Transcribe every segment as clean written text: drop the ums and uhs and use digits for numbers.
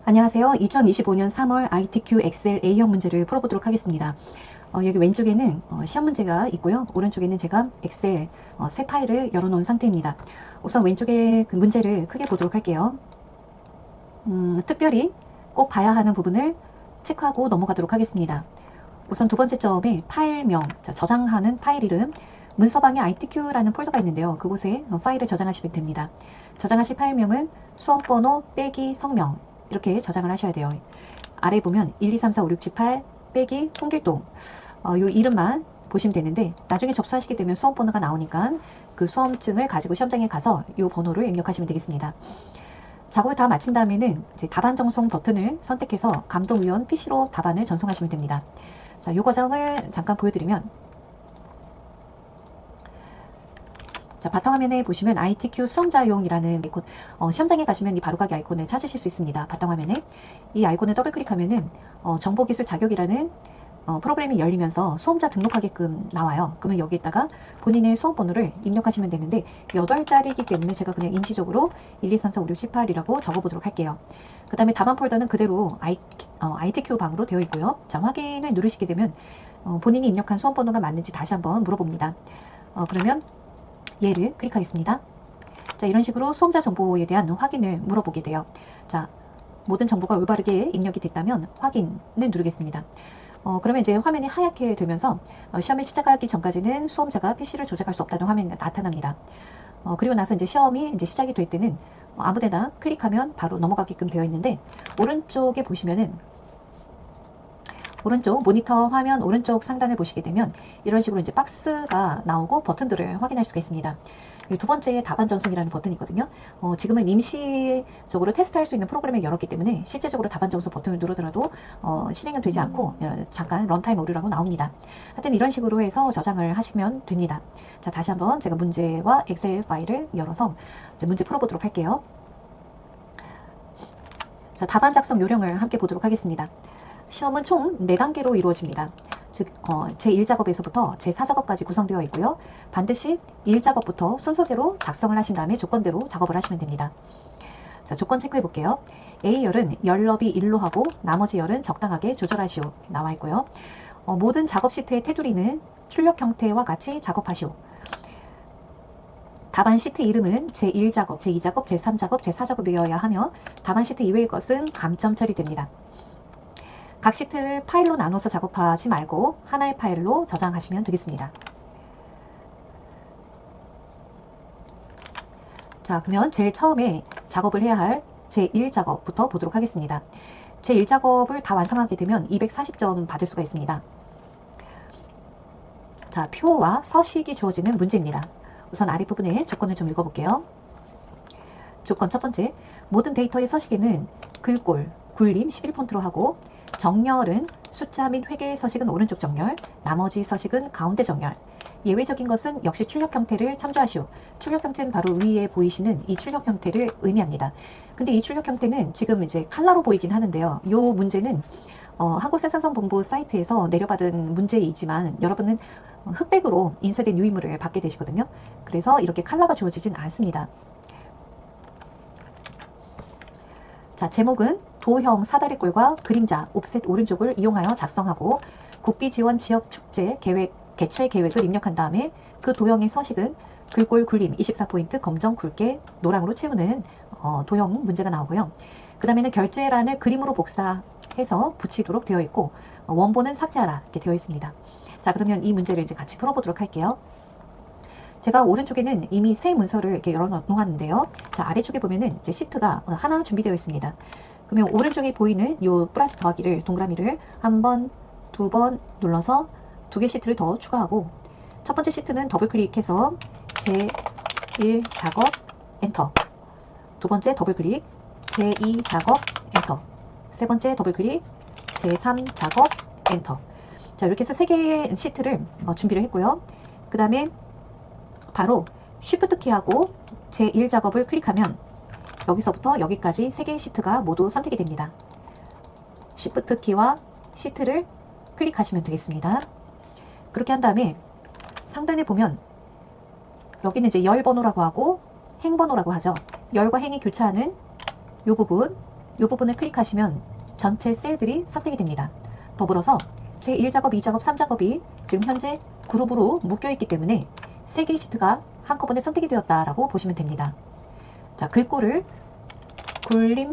안녕하세요. 2025년 3월 ITQ 엑셀 A형 문제를 풀어보도록 하겠습니다. 여기 왼쪽에는 시험 문제가 있고요. 오른쪽에는 제가 엑셀 새 파일을 열어놓은 상태입니다. 우선 왼쪽에 그 문제를 크게 보도록 할게요. 특별히 꼭 봐야 하는 부분을 체크하고 넘어가도록 하겠습니다. 우선 두 번째 점에 파일명, 저장하는 파일 이름, 문서방에 ITQ라는 폴더가 있는데요. 그곳에 파일을 저장하시면 됩니다. 저장하실 파일명은 수험번호 빼기 성명 이렇게 저장을 하셔야 돼요. 아래 보면 1, 2, 3, 4, 5, 6, 7, 8 빼기 홍길동 요 이름만 보시면 되는데 나중에 접수하시게 되면 수험번호가 나오니까 그 수험증을 가지고 시험장에 가서 요 번호를 입력하시면 되겠습니다. 작업을 다 마친 다음에는 이제 답안 전송 버튼을 선택해서 감독위원 PC로 답안을 전송하시면 됩니다. 자, 요 과정을 잠깐 보여드리면, 자, 바탕화면에 보시면 ITQ 수험자용이라는 아이콘, 시험장에 가시면 이 바로가기 아이콘을 찾으실 수 있습니다. 바탕화면에 이 아이콘을 더블클릭하면은 정보기술 자격이라는 프로그램이 열리면서 수험자 등록하게끔 나와요. 그러면 여기에다가 본인의 수험번호를 입력하시면 되는데 8자리이기 때문에 제가 그냥 임시적으로 1, 2, 3, 4, 5, 6, 7, 8이라고 적어보도록 할게요. 그 다음에 답안 폴더는 그대로 ITQ 방으로 되어 있고요. 자, 확인을 누르시게 되면 본인이 입력한 수험번호가 맞는지 다시 한번 물어봅니다. 그러면 얘를 클릭하겠습니다. 자, 이런 식으로 수험자 정보에 대한 확인을 물어보게 돼요. 자, 모든 정보가 올바르게 입력이 됐다면 확인을 누르겠습니다. 그러면 이제 화면이 하얗게 되면서 시험을 시작하기 전까지는 수험자가 PC를 조작할 수 없다는 화면이 나타납니다. 그리고 나서 이제 시험이 이제 시작이 될 때는 아무데나 클릭하면 바로 넘어가게끔 되어 있는데 오른쪽에 보시면은 오른쪽 모니터 화면 오른쪽 상단을 보시게 되면 이런 식으로 이제 박스가 나오고 버튼들을 확인할 수가 있습니다. 두 번째에 답안 전송이라는 버튼이 있거든요. 지금은 임시적으로 테스트할 수 있는 프로그램을 열었기 때문에 실제적으로 답안 전송 버튼을 누르더라도 실행은 되지 않고 잠깐 런타임 오류라고 나옵니다. 하여튼 이런 식으로 해서 저장을 하시면 됩니다. 자, 다시 한번 제가 문제와 엑셀 파일을 열어서 이제 문제 풀어보도록 할게요. 자, 답안 작성 요령을 함께 보도록 하겠습니다. 시험은 총 4단계로 이루어집니다. 즉 제1작업에서부터 제4작업까지 구성되어 있고요. 반드시 1작업부터 순서대로 작성을 하신 다음에 조건대로 작업을 하시면 됩니다. 자, 조건 체크해 볼게요. A열은 열너비 1로 하고 나머지 열은 적당하게 조절하시오 나와 있고요. 모든 작업 시트의 테두리는 출력 형태와 같이 작업하시오. 답안 시트 이름은 제1작업, 제2작업, 제3작업, 제4작업이어야 하며 답안 시트 이외의 것은 감점 처리됩니다. 각 시트를 파일로 나눠서 작업하지 말고 하나의 파일로 저장하시면 되겠습니다. 자, 그러면 제일 처음에 작업을 해야 할 제1작업부터 보도록 하겠습니다. 제1작업을 다 완성하게 되면 240점 받을 수가 있습니다. 자, 표와 서식이 주어지는 문제입니다. 우선 아랫부분에 조건을 좀 읽어볼게요. 조건 첫 번째, 모든 데이터의 서식에는 글꼴, 굴림 11폰트로 하고 정렬은 숫자 및 회계의 서식은 오른쪽 정렬, 나머지 서식은 가운데 정렬. 예외적인 것은 역시 출력 형태를 참조하시오. 출력 형태는 바로 위에 보이시는 이 출력 형태를 의미합니다. 근데 이 출력 형태는 지금 이제 칼라로 보이긴 하는데요. 이 문제는 한국생산성본부 사이트에서 내려받은 문제이지만 여러분은 흑백으로 인쇄된 유의물을 받게 되시거든요. 그래서 이렇게 칼라가 주어지진 않습니다. 자, 제목은 도형 사다리꼴과 그림자, 옵셋 오른쪽을 이용하여 작성하고 국비지원 지역축제 계획, 개최 계획을 입력한 다음에 그 도형의 서식은 글꼴 굴림 24포인트 검정 굵게 노랑으로 채우는 도형 문제가 나오고요. 그 다음에는 결제란을 그림으로 복사해서 붙이도록 되어 있고 원본은 삭제하라 이렇게 되어 있습니다. 자, 그러면 이 문제를 이제 같이 풀어보도록 할게요. 제가 오른쪽에는 이미 새 문서를 이렇게 열어놓았는데요. 자, 아래쪽에 보면은 이제 시트가 하나 준비되어 있습니다. 그러면 오른쪽에 보이는 요 플러스 더하기를 동그라미를 한 번, 두 번 눌러서 2개 시트를 더 추가하고 첫 번째 시트는 더블 클릭해서 제1 작업 엔터, 두 번째 더블 클릭 제2 작업 엔터, 세 번째 더블 클릭 제3 작업 엔터. 자, 이렇게 해서 3개의 시트를 준비를 했고요. 그 다음에 바로 Shift 키하고 제1작업을 클릭하면 여기서부터 여기까지 3개의 시트가 모두 선택이 됩니다. Shift 키와 시트를 클릭하시면 되겠습니다. 그렇게 한 다음에 상단에 보면 여기는 이제 열 번호라고 하고 행 번호라고 하죠. 열과 행이 교차하는 이 부분, 이 부분을 클릭하시면 전체 셀들이 선택이 됩니다. 더불어서 제1작업, 2작업, 3작업이 지금 현재 그룹으로 묶여있기 때문에 3개의 시트가 한꺼번에 선택이 되었다라고 보시면 됩니다. 자, 글꼴을 굴림,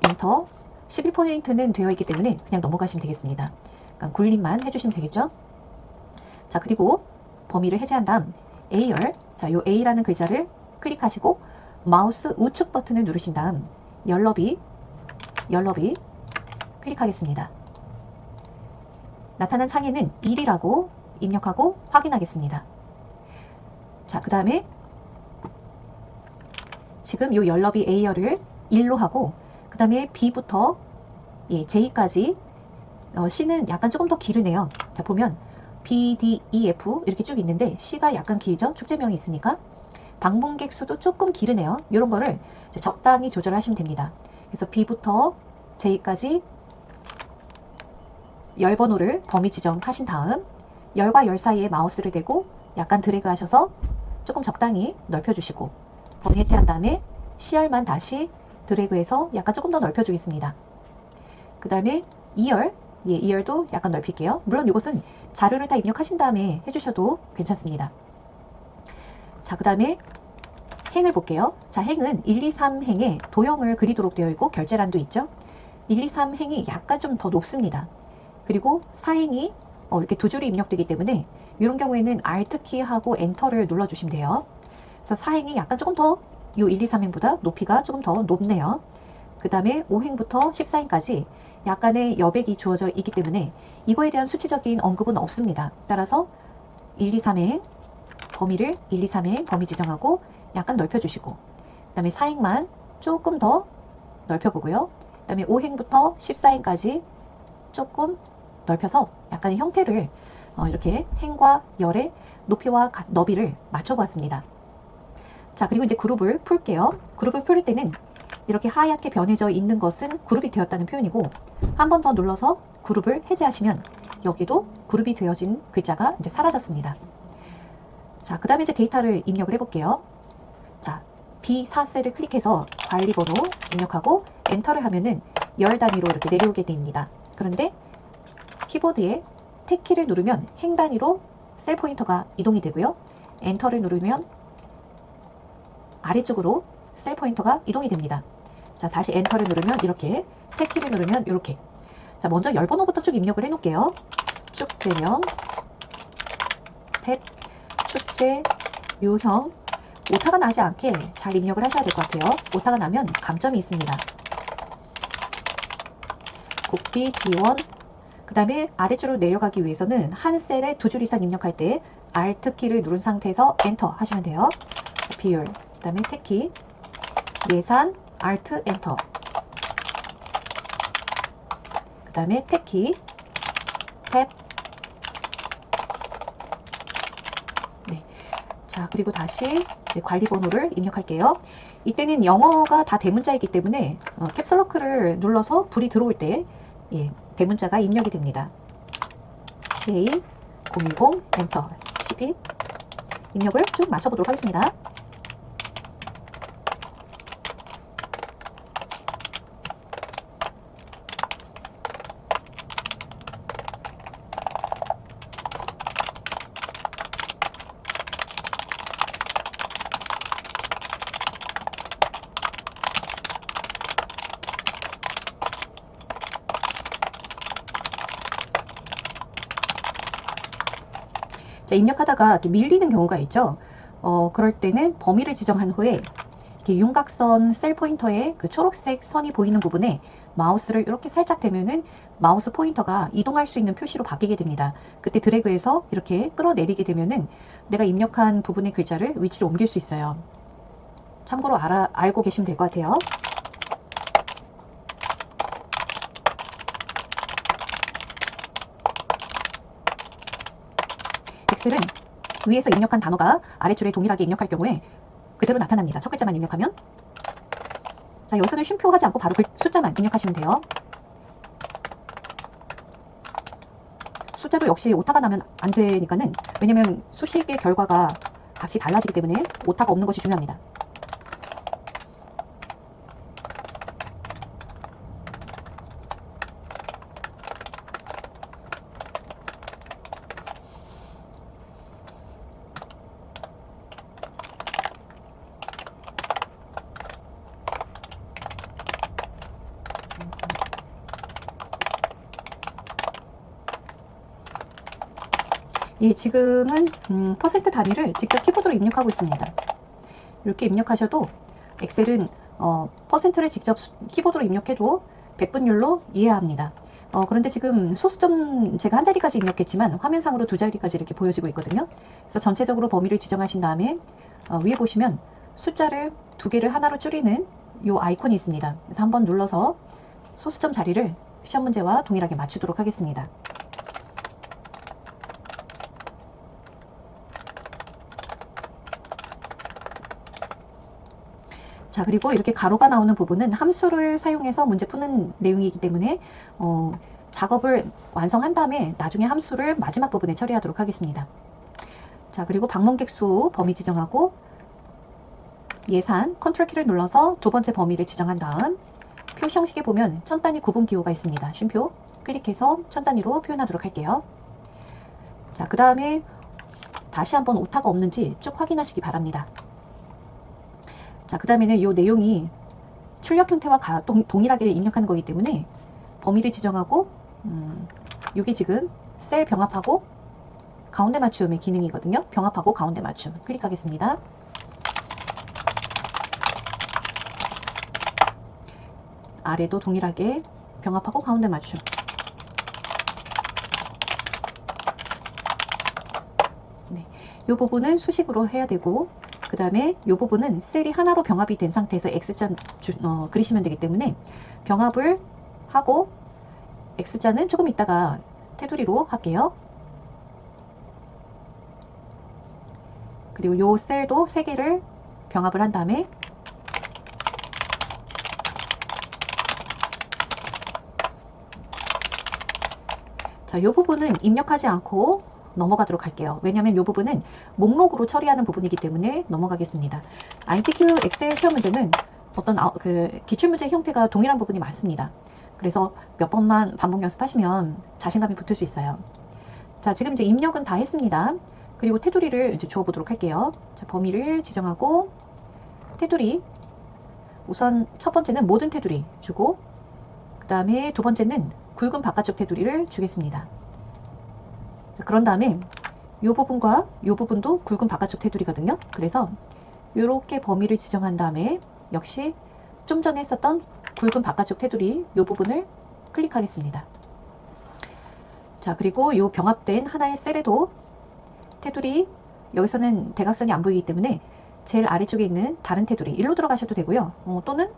엔터, 11%는 되어 있기 때문에 그냥 넘어가시면 되겠습니다. 그러니까 굴림만 해주시면 되겠죠? 자, 그리고 범위를 해제한 다음 A열, 자, 요 A라는 글자를 클릭하시고 마우스 우측 버튼을 누르신 다음 열너비 클릭하겠습니다. 나타난 창에는 1이라고 입력하고 확인하겠습니다. 자, 그 다음에 지금 요 열너비 A열을 1로 하고 그 다음에 B부터 J까지 C는 약간 조금 더 기르네요. 자, 보면 B, D, E, F 이렇게 쭉 있는데 C가 약간 길죠? 축제명이 있으니까. 방문객 수도 조금 기르네요. 이런 거를 이제 적당히 조절하시면 됩니다. 그래서 B부터 J까지 열 번호를 범위 지정하신 다음 열과 열 사이에 마우스를 대고 약간 드래그 하셔서 조금 적당히 넓혀주시고 범위 해제한 다음에 C열만 다시 드래그해서 약간 조금 더 넓혀주겠습니다. 그 다음에 2열, 2열도 약간 넓힐게요. 물론 이것은 자료를 다 입력하신 다음에 해주셔도 괜찮습니다. 자, 그 다음에 행을 볼게요. 자, 행은 1, 2, 3행에 도형을 그리도록 되어 있고 결제란도 있죠. 1, 2, 3행이 약간 좀 더 높습니다. 그리고 4행이 이렇게 두 줄이 입력되기 때문에 이런 경우에는 Alt키하고 엔터를 눌러주시면 돼요. 그래서 4행이 약간 조금 더 이 1, 2, 3행보다 높이가 조금 더 높네요. 그 다음에 5행부터 14행까지 약간의 여백이 주어져 있기 때문에 이거에 대한 수치적인 언급은 없습니다. 따라서 1, 2, 3행 범위를 1, 2, 3행 범위 지정하고 약간 넓혀주시고 그 다음에 4행만 조금 더 넓혀보고요. 그 다음에 5행부터 14행까지 조금 넓혀서 약간의 형태를 이렇게 행과 열의 높이와 너비를 맞춰보았습니다. 자, 그리고 이제 그룹을 풀게요. 그룹을 풀 때는 이렇게 하얗게 변해져 있는 것은 그룹이 되었다는 표현이고 한 번 더 눌러서 그룹을 해제하시면 여기도 그룹이 되어진 글자가 이제 사라졌습니다. 자, 그 다음에 이제 데이터를 입력을 해볼게요. 자, B4셀을 클릭해서 관리번호 입력하고 엔터를 하면은 열 단위로 이렇게 내려오게 됩니다. 그런데 키보드에 탭키를 누르면 행 단위로 셀 포인터가 이동이 되고요. 엔터를 누르면 아래쪽으로 셀 포인터가 이동이 됩니다. 자, 다시 엔터를 누르면 이렇게, 탭키를 누르면 이렇게. 자, 먼저 열 번호부터 쭉 입력을 해놓을게요. 축제명, 탭, 축제, 유형. 오타가 나지 않게 잘 입력을 하셔야 될 것 같아요. 오타가 나면 감점이 있습니다. 국비, 지원. 그 다음에 아래쪽으로 내려가기 위해서는 한 셀에 두 줄 이상 입력할 때 Alt키를 누른 상태에서 엔터 하시면 돼요. 자, 비율, 그 다음에 탭키, 예산, Alt, 엔터. 그 다음에 탭키, 탭. 네. 자, 그리고 다시 이제 관리번호를 입력할게요. 이때는 영어가 다 대문자이기 때문에 캡슬로크를 눌러서 불이 들어올 때 대문자가 입력이 됩니다. CA 010 엔터 12 입력을 쭉 맞춰보도록 하겠습니다. 자, 입력하다가 이렇게 밀리는 경우가 있죠. 그럴 때는 범위를 지정한 후에 이렇게 윤곽선 셀 포인터에 그 초록색 선이 보이는 부분에 마우스를 이렇게 살짝 대면은 마우스 포인터가 이동할 수 있는 표시로 바뀌게 됩니다. 그때 드래그해서 이렇게 끌어내리게 되면은 내가 입력한 부분의 글자를 위치를 옮길 수 있어요. 참고로 알고 계시면 될 것 같아요. 엑셀은 위에서 입력한 단어가 아래줄에 동일하게 입력할 경우에 그대로 나타납니다. 첫 글자만 입력하면. 자, 여기서는 쉼표하지 않고 바로 숫자만 입력하시면 돼요. 숫자도 역시 오타가 나면 안 되니까는, 왜냐면 수식의 결과가 값이 달라지기 때문에 오타가 없는 것이 중요합니다. 예, 지금은 퍼센트 단위를 직접 키보드로 입력하고 있습니다. 이렇게 입력하셔도 엑셀은 퍼센트를 직접 키보드로 입력해도 백분율로 이해합니다. 그런데 지금 소수점 제가 한 자리까지 입력했지만 화면상으로 두 자리까지 이렇게 보여지고 있거든요. 그래서 전체적으로 범위를 지정하신 다음에 위에 보시면 숫자를 두 개를 하나로 줄이는 이 아이콘이 있습니다. 그래서 한번 눌러서 소수점 자리를 시험 문제와 동일하게 맞추도록 하겠습니다. 자, 그리고 이렇게 가로가 나오는 부분은 함수를 사용해서 문제 푸는 내용이기 때문에 작업을 완성한 다음에 나중에 함수를 마지막 부분에 처리하도록 하겠습니다. 자, 그리고 방문객 수 범위 지정하고 예산 컨트롤 키를 눌러서 두 번째 범위를 지정한 다음 표 형식에 보면 천 단위 구분 기호가 있습니다. 쉼표 클릭해서 천 단위로 표현하도록 할게요. 자, 그 다음에 다시 한번 오타가 없는지 쭉 확인하시기 바랍니다. 자, 그 다음에는 이 내용이 출력 형태와 동일하게 입력하는 거기 때문에 범위를 지정하고 이게 지금 셀 병합하고 가운데 맞춤의 기능이거든요. 병합하고 가운데 맞춤 클릭하겠습니다. 아래도 동일하게 병합하고 가운데 맞춤. 네, 이 부분은 수식으로 해야 되고 그 다음에 이 부분은 셀이 하나로 병합이 된 상태에서 X자 그리시면 되기 때문에 병합을 하고 X자는 조금 있다가 테두리로 할게요. 그리고 이 셀도 3개를 병합을 한 다음에 자, 이 부분은 입력하지 않고 넘어가도록 할게요. 왜냐하면 이 부분은 목록으로 처리하는 부분이기 때문에 넘어가겠습니다. ITQ 엑셀 시험 문제는 어떤 기출문제 형태가 동일한 부분이 많습니다. 그래서 몇 번만 반복 연습하시면 자신감이 붙을 수 있어요. 자, 지금 이제 입력은 다 했습니다. 그리고 테두리를 이제 주어보도록 할게요. 자, 범위를 지정하고 테두리 우선 첫 번째는 모든 테두리 주고 그 다음에 두 번째는 굵은 바깥쪽 테두리를 주겠습니다. 자, 그런 다음에 이 부분과 이 부분도 굵은 바깥쪽 테두리거든요. 그래서 이렇게 범위를 지정한 다음에 역시 좀 전에 했었던 굵은 바깥쪽 테두리 이 부분을 클릭하겠습니다. 자, 그리고 이 병합된 하나의 셀에도 테두리 여기서는 대각선이 안 보이기 때문에 제일 아래쪽에 있는 다른 테두리 일로 들어가셔도 되고요. 또는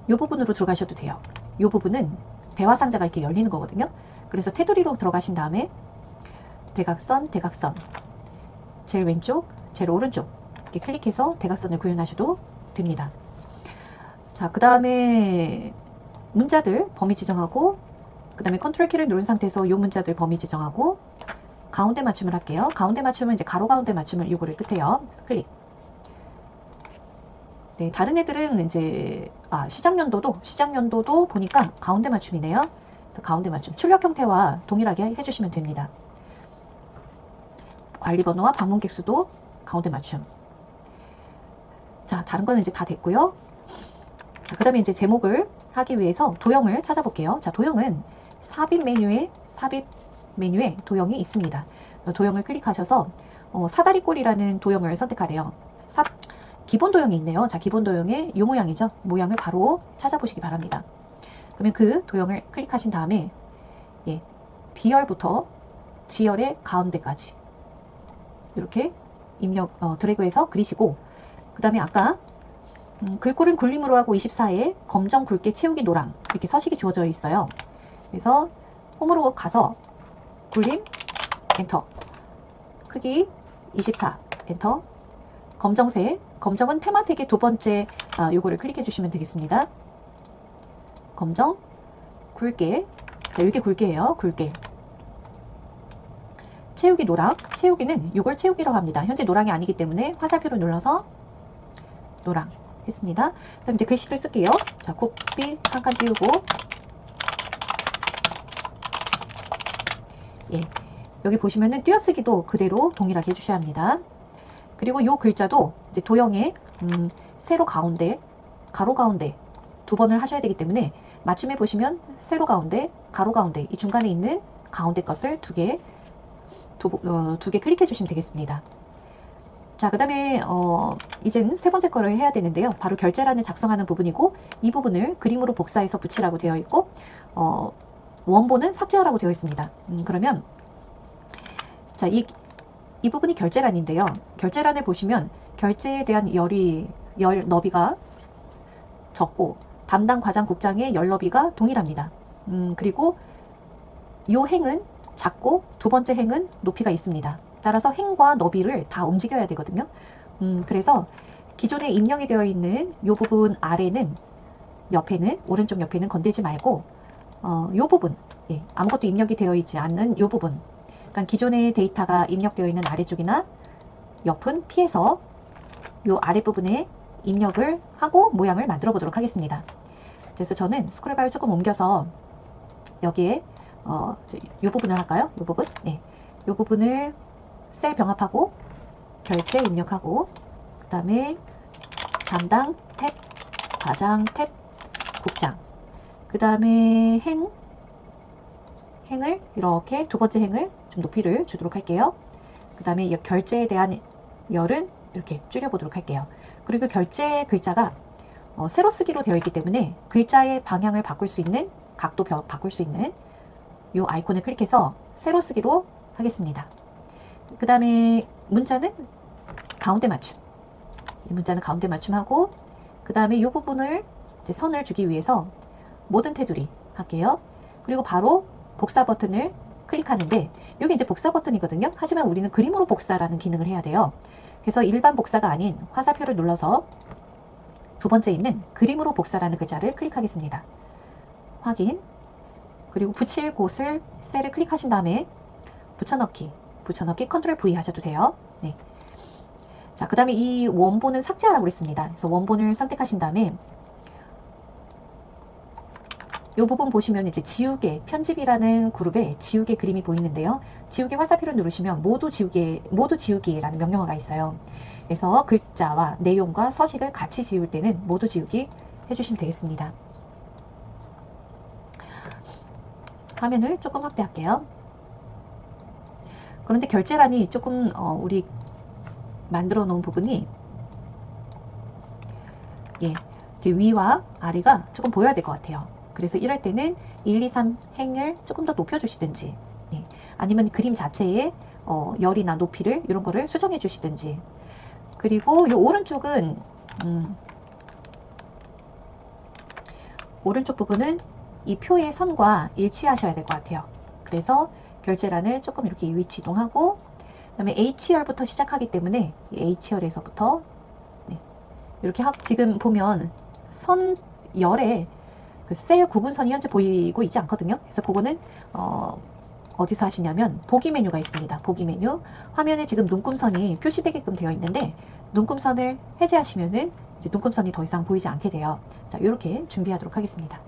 이 부분으로 들어가셔도 돼요. 이 부분은 대화 상자가 이렇게 열리는 거거든요. 그래서 테두리로 들어가신 다음에 대각선, 대각선, 제일 왼쪽, 제일 오른쪽 이렇게 클릭해서 대각선을 구현하셔도 됩니다. 자, 그 다음에 문자들 범위 지정하고 그 다음에 컨트롤 키를 누른 상태에서 이 문자들 범위 지정하고 가운데 맞춤을 할게요. 가운데 맞춤은 이제 가로 가운데 맞춤을 요거를 끝에요. 그래서 클릭. 네, 다른 애들은 이제 시작 연도도 보니까 가운데 맞춤이네요. 그래서 가운데 맞춤 출력 형태와 동일하게 해주시면 됩니다. 관리 번호와 방문객 수도 가운데 맞춤. 자, 다른 거는 이제 다 됐고요. 자, 그 다음에 이제 제목을 하기 위해서 도형을 찾아볼게요. 자, 도형은 삽입 메뉴에 도형이 있습니다. 도형을 클릭하셔서 사다리꼴이라는 도형을 선택하래요. 기본 도형이 있네요. 자, 기본 도형의 이 모양이죠. 모양을 바로 찾아보시기 바랍니다. 그러면 그 도형을 클릭하신 다음에 B열부터 G열의 가운데까지 이렇게 드래그해서 그리시고 그 다음에 아까 글꼴은 굴림으로 하고 24에 검정 굵게 채우기 노랑 이렇게 서식이 주어져 있어요. 그래서 홈으로 가서 굴림 엔터 크기 24 엔터 검정색 검정은 테마색의 두 번째 요거를 클릭해 주시면 되겠습니다. 검정 굵게 자, 이게 굵게예요. 굵게 채우기 노랑 채우기는 이걸 채우기라고 합니다. 현재 노랑이 아니기 때문에 화살표를 눌러서 노랑 했습니다. 그럼 이제 글씨를 쓸게요. 자, 국비 한 칸 띄우고 여기 보시면은 띄어쓰기도 그대로 동일하게 해주셔야 합니다. 그리고 이 글자도 이제 도형의 세로 가운데, 가로 가운데 두 번을 하셔야 되기 때문에 맞춤해 보시면 세로 가운데, 가로 가운데 이 중간에 있는 가운데 것을 두 개 클릭해 주시면 되겠습니다. 자, 그 다음에 이제는 세 번째 거를 해야 되는데요. 바로 결제란을 작성하는 부분이고, 이 부분을 그림으로 복사해서 붙이라고 되어 있고, 원본은 삭제하라고 되어 있습니다. 그러면 자, 이 부분이 결제란인데요. 결제란을 보시면 결제에 대한 열 너비가 적고 담당 과장국장의 열 너비가 동일합니다. 그리고 이 행은 작고 두 번째 행은 높이가 있습니다. 따라서 행과 너비를 다 움직여야 되거든요. 그래서 기존에 입력이 되어 있는 이 부분 아래는 오른쪽 옆에는 건들지 말고 이 부분, 아무것도 입력이 되어 있지 않는 이 부분, 그러니까 기존의 데이터가 입력되어 있는 아래쪽이나 옆은 피해서 이 아랫부분에 입력을 하고 모양을 만들어 보도록 하겠습니다. 그래서 저는 스크롤바를 조금 옮겨서 여기에 이 부분을 할까요? 이 부분? 네. 이 부분을 셀 병합하고 결제 입력하고 그 다음에 담당 탭, 과장 탭, 국장, 그 다음에 행을 이렇게 두 번째 행을 좀 높이를 주도록 할게요. 그 다음에 결제에 대한 열은 이렇게 줄여보도록 할게요. 그리고 결제 글자가 세로 쓰기로 되어 있기 때문에 글자의 방향을 바꿀 수 있는, 각도 바꿀 수 있는 이 아이콘을 클릭해서 세로 쓰기로 하겠습니다. 그 다음에 문자는 가운데 맞춤, 이 문자는 가운데 맞춤하고, 그 다음에 이 부분을 이제 선을 주기 위해서 모든 테두리 할게요. 그리고 바로 복사 버튼을 클릭하는데, 이게 이제 복사 버튼이거든요. 하지만 우리는 그림으로 복사라는 기능을 해야 돼요. 그래서 일반 복사가 아닌 화살표를 눌러서 두 번째 있는 그림으로 복사라는 글자를 클릭하겠습니다. 확인. 그리고 붙일 곳을 셀을 클릭하신 다음에 붙여넣기 컨트롤 V 하셔도 돼요. 네. 자, 그 다음에 이 원본을 삭제하라고 그랬습니다. 그래서 원본을 선택하신 다음에 이 부분 보시면 이제 지우개, 편집이라는 그룹에 지우개 그림이 보이는데요. 지우개 화살표를 누르시면 모두 지우기라는 명령어가 있어요. 그래서 글자와 내용과 서식을 같이 지울 때는 모두 지우기 해주시면 되겠습니다. 화면을 조금 확대할게요. 그런데 결제란이 조금 우리 만들어 놓은 부분이 위와 아래가 조금 보여야 될 것 같아요. 그래서 이럴 때는 1, 2, 3 행을 조금 더 높여주시든지, 아니면 그림 자체의 열이나 높이를 이런 거를 수정해 주시든지. 그리고 이 오른쪽은 오른쪽 부분은 이 표의 선과 일치하셔야 될 것 같아요. 그래서 결제란을 조금 이렇게 위치 이동하고, 그 다음에 H열부터 시작하기 때문에 이 H열에서부터 이렇게 지금 보면 열에 그 셀 구분선이 현재 보이고 있지 않거든요. 그래서 그거는 어디서 하시냐면 보기 메뉴가 있습니다. 보기 메뉴 화면에 지금 눈금선이 표시되게끔 되어 있는데, 눈금선을 해제하시면은 이제 눈금선이 더 이상 보이지 않게 돼요. 자, 이렇게 준비하도록 하겠습니다.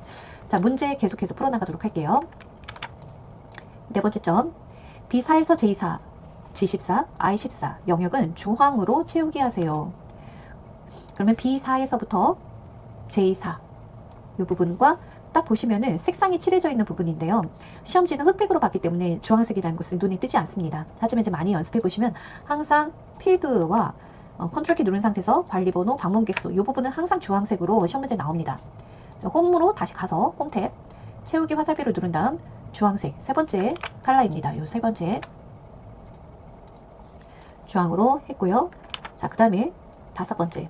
자, 문제 계속해서 풀어나가도록 할게요. 네 번째 점, B4에서 J4, G14, I14 영역은 주황으로 채우기 하세요. 그러면 B4에서부터 J4 이 부분과 딱 보시면은 색상이 칠해져 있는 부분인데요. 시험지는 흑백으로 봤기 때문에 주황색이라는 것은 눈에 띄지 않습니다. 하지만 이제 많이 연습해 보시면 항상 필드와 컨트롤 키 누른 상태에서 관리번호, 방문객 수 이 부분은 항상 주황색으로 시험 문제 나옵니다. 자, 홈으로 다시 가서 홈탭 채우기 화살표를 누른 다음 주황색 세 번째 컬러입니다. 이 세 번째 주황으로 했고요. 자, 그 다음에 다섯 번째,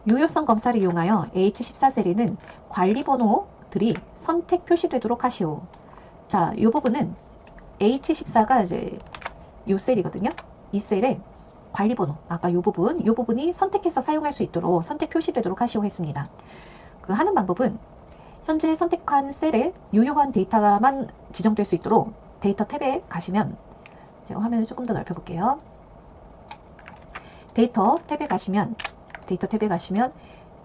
유효성 검사를 이용하여 H14셀에는 관리번호들이 선택 표시되도록 하시오. 자, 이 부분은 H14가 이제 이 셀이거든요. 이 셀에 관리번호, 아까 이 부분이 선택해서 사용할 수 있도록 선택 표시되도록 하시오 했습니다. 그 하는 방법은 현재 선택한 셀에 유효한 데이터만 지정될 수 있도록 데이터 탭에 가시면, 제가 화면을 조금 더 넓혀 볼게요. 데이터 탭에 가시면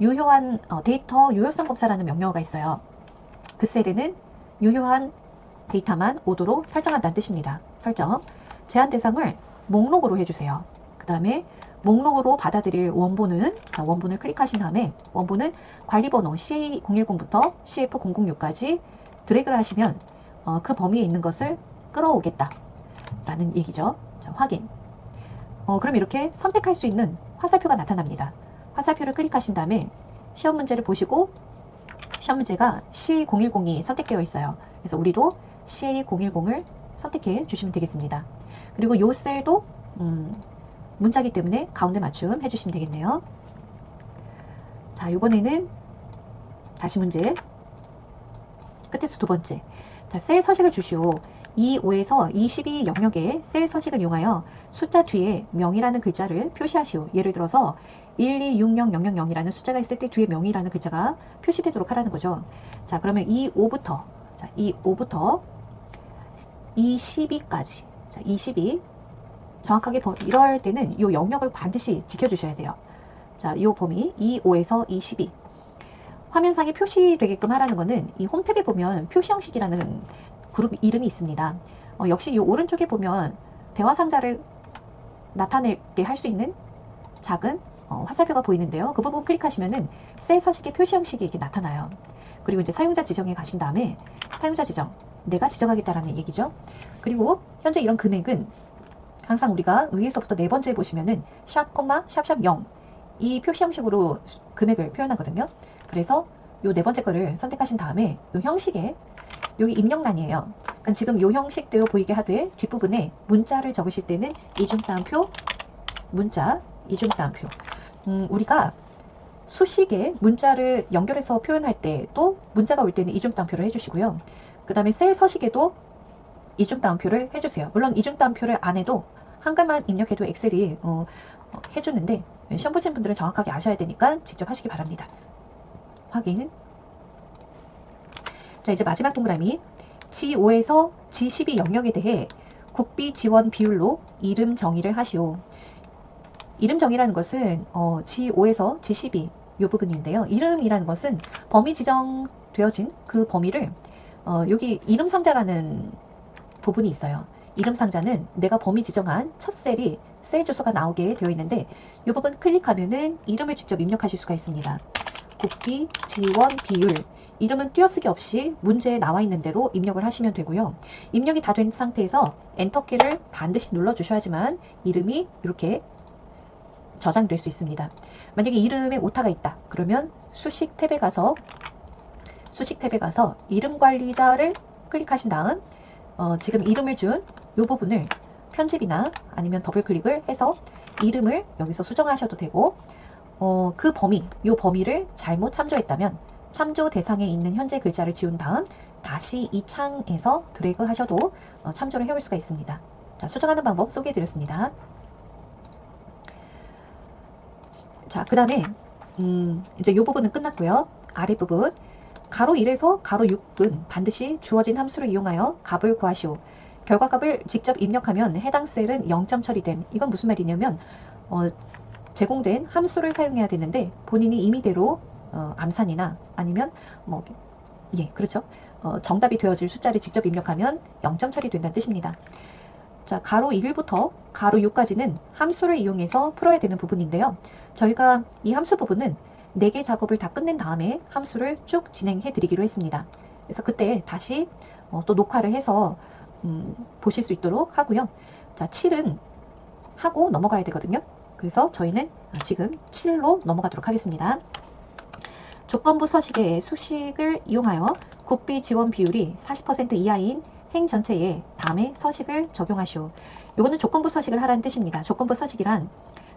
유효한 데이터 유효성 검사라는 명령어가 있어요. 그 셀에는 유효한 데이터만 오도록 설정한다는 뜻입니다. 설정. 제한 대상을 목록으로 해주세요. 그 다음에 목록으로 받아들일 원본을 클릭하신 다음에 원본은 관리번호 C010부터 CF006까지 드래그를 하시면 그 범위에 있는 것을 끌어오겠다 라는 얘기죠. 자, 확인. 그럼 이렇게 선택할 수 있는 화살표가 나타납니다. 화살표를 클릭하신 다음에 시험 문제를 보시고 시험 문제가 C010이 선택되어 있어요. 그래서 우리도 C010을 선택해 주시면 되겠습니다. 그리고 요 셀도 문자기 때문에 가운데 맞춤 해주시면 되겠네요. 자, 이번에는 다시 문제 끝에서 두 번째. 자, 셀 서식을 주시오. 이 5에서 22 영역의 셀 서식을 이용하여 숫자 뒤에 명이라는 글자를 표시하시오. 예를 들어서 1260000이라는 숫자가 있을 때 뒤에 명이라는 글자가 표시되도록 하라는 거죠. 자, 그러면 이 5부터 자, 이 5부터 22까지 자, 22 정확하게 이럴 때는 이 영역을 반드시 지켜주셔야 돼요. 자, 이 범위 25에서 22 화면상에 표시되게끔 하라는 거는 이 홈탭에 보면 표시 형식이라는 그룹 이름이 있습니다. 역시 이 오른쪽에 보면 대화 상자를 나타내게 할 수 있는 작은 화살표가 보이는데요. 그 부분 클릭하시면은 셀 서식의 표시 형식이 이렇게 나타나요. 그리고 이제 사용자 지정에 가신 다음에 사용자 지정, 내가 지정하겠다라는 얘기죠. 그리고 현재 이런 금액은 항상 우리가 위에서부터 네 번째 보시면은 샵, 샵샵 0 이 표시 형식으로 금액을 표현하거든요. 그래서 요 네 번째 거를 선택하신 다음에 요 형식에 여기 입력란이에요. 그러니까 지금 요 형식대로 보이게 하되 뒷부분에 문자를 적으실 때는 이중따옴표 문자 이중따옴표 우리가 수식에 문자를 연결해서 표현할 때도 문자가 올 때는 이중따옴표를 해주시고요. 그 다음에 셀 서식에도 이중따옴표를 해주세요. 물론 이중따옴표를 안 해도 한글만 입력해도 엑셀이 해주는데 시험 보신 분들은 정확하게 아셔야 되니까 직접 하시기 바랍니다. 확인. 자, 이제 마지막 동그라미 G5에서 G12 영역에 대해 국비 지원 비율로 이름 정의를 하시오. 이름 정의라는 것은 G5에서 G12 이 부분인데요. 이름이라는 것은 범위 지정되어진 그 범위를 여기 이름 상자라는 부분이 있어요. 이름 상자는 내가 범위 지정한 첫 셀이 셀 주소가 나오게 되어 있는데 이 부분 클릭하면은 이름을 직접 입력하실 수가 있습니다. 국비 지원 비율 이름은 띄어쓰기 없이 문제에 나와 있는 대로 입력을 하시면 되고요. 입력이 다 된 상태에서 엔터키를 반드시 눌러 주셔야지만 이름이 이렇게 저장될 수 있습니다. 만약에 이름에 오타가 있다 그러면 수식 탭에 가서 이름 관리자를 클릭하신 다음 지금 이름을 준 이 부분을 편집이나 아니면 더블 클릭을 해서 이름을 여기서 수정하셔도 되고 그 범위, 이 범위를 잘못 참조했다면 참조 대상에 있는 현재 글자를 지운 다음 다시 이 창에서 드래그 하셔도 참조를 해올 수가 있습니다. 자, 수정하는 방법 소개해 드렸습니다. 자, 그 다음에 이제 이 부분은 끝났고요. 아랫부분 가로 1에서 가로 6은 반드시 주어진 함수를 이용하여 값을 구하시오. 결과값을 직접 입력하면 해당 셀은 0점 처리됨. 이건 무슨 말이냐면 제공된 함수를 사용해야 되는데 본인이 임의대로 암산이나 아니면 그렇죠. 정답이 되어질 숫자를 직접 입력하면 0점 처리된다는 뜻입니다. 자, 가로 1부터 가로 6까지는 함수를 이용해서 풀어야 되는 부분인데요. 저희가 이 함수 부분은 4개 작업을 다 끝낸 다음에 함수를 쭉 진행해 드리기로 했습니다. 그래서 그때 다시 또 녹화를 해서 보실 수 있도록 하고요. 자, 7은 하고 넘어가야 되거든요. 그래서 저희는 지금 7로 넘어가도록 하겠습니다. 조건부 서식의 수식을 이용하여 국비 지원 비율이 40% 이하인 행 전체에 다음의 서식을 적용하시오. 이거는 조건부 서식을 하라는 뜻입니다. 조건부 서식이란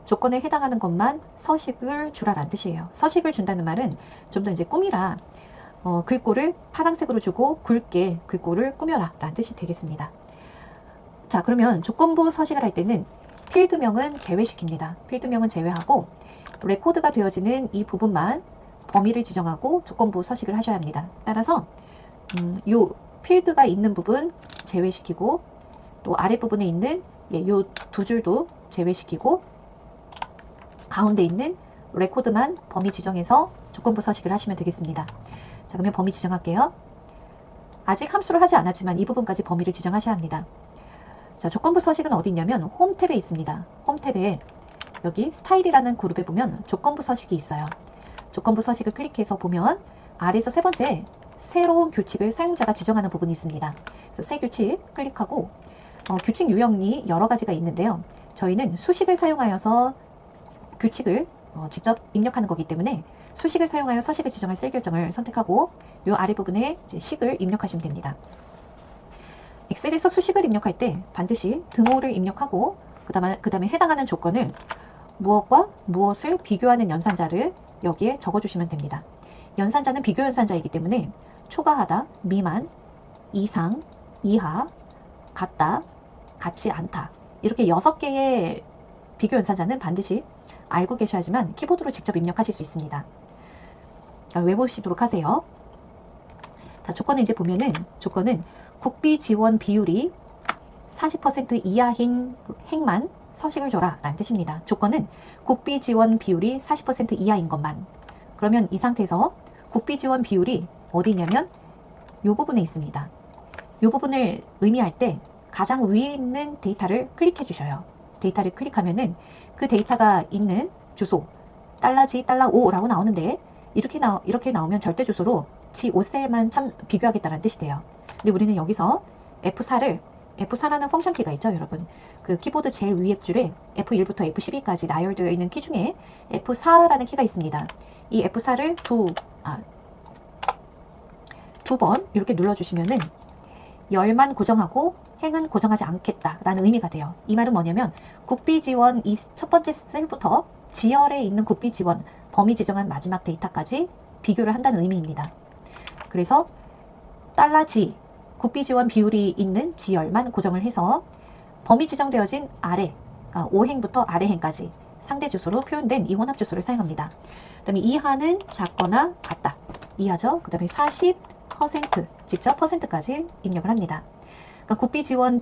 조건에 해당하는 것만 서식을 주라라는 뜻이에요. 서식을 준다는 말은 좀 더 이제 꾸미라. 글꼴을 파란색으로 주고 굵게 글꼴을 꾸며라 라는 뜻이 되겠습니다. 자, 그러면 조건부 서식을 할 때는 필드명은 제외시킵니다. 필드명은 제외하고 레코드가 되어지는 이 부분만 범위를 지정하고 조건부 서식을 하셔야 합니다. 따라서 요 필드가 있는 부분 제외시키고 또 아랫부분에 있는 요 두 줄도 제외시키고 가운데 있는 레코드만 범위 지정해서 조건부 서식을 하시면 되겠습니다. 자, 그러면 범위 지정할게요. 아직 함수를 하지 않았지만 이 부분까지 범위를 지정하셔야 합니다. 자, 조건부 서식은 어디 있냐면 홈 탭에 있습니다. 홈 탭에 여기 스타일이라는 그룹에 보면 조건부 서식이 있어요. 조건부 서식을 클릭해서 보면 아래에서 세 번째 새로운 규칙을 사용자가 지정하는 부분이 있습니다. 그래서 새 규칙 클릭하고 규칙 유형이 여러 가지가 있는데요. 저희는 수식을 사용하여서 규칙을 직접 입력하는 거기 때문에 수식을 사용하여 서식을 지정할 셀 결정을 선택하고 이 아래 부분에 이제 식을 입력하시면 됩니다. 엑셀에서 수식을 입력할 때 반드시 등호를 입력하고 그 다음에 해당하는 조건을 무엇과 무엇을 비교하는 연산자를 여기에 적어주시면 됩니다. 연산자는 비교 연산자이기 때문에 초과하다, 미만, 이상, 이하, 같다, 같지 않다 이렇게 6개의 비교 연산자는 반드시 알고 계셔야지만 키보드로 직접 입력하실 수 있습니다. 자, 외우시도록 하세요. 자, 조건을 이제 보면은 조건은 국비 지원 비율이 40% 이하인 행만 서식을 줘라 라는 뜻입니다. 조건은 국비 지원 비율이 40% 이하인 것만. 그러면 이 상태에서 국비 지원 비율이 어디 있냐면 이 부분에 있습니다. 이 부분을 의미할 때 가장 위에 있는 데이터를 클릭해 주셔요. 데이터를 클릭하면은 그 데이터가 있는 주소 $G, $O 라고 나오는데 이렇게 나오면 절대 주소로 G5셀만 비교하겠다는 뜻이 돼요. 근데 우리는 여기서 F4라는 펑션 키가 있죠, 여러분. 그 키보드 제일 위에 줄에 F1부터 F12까지 나열되어 있는 키 중에 F4라는 키가 있습니다. 이 F4를 두 번 이렇게 눌러주시면은 열만 고정하고 행은 고정하지 않겠다라는 의미가 돼요. 이 말은 뭐냐면 국비 지원 이 첫 번째 셀부터 지열에 있는 국비 지원 범위 지정한 마지막 데이터까지 비교를 한다는 의미입니다. 그래서 $G 국비 지원 비율이 있는 지열만 고정을 해서 범위 지정되어진 아래, 그러니까 5행부터 아래 행까지 상대 주소로 표현된 이 혼합 주소를 사용합니다. 그 다음에 이하는 작거나 같다. 이하죠. 그 다음에 40% 직접 %까지 입력을 합니다. 그러니까 국비 지원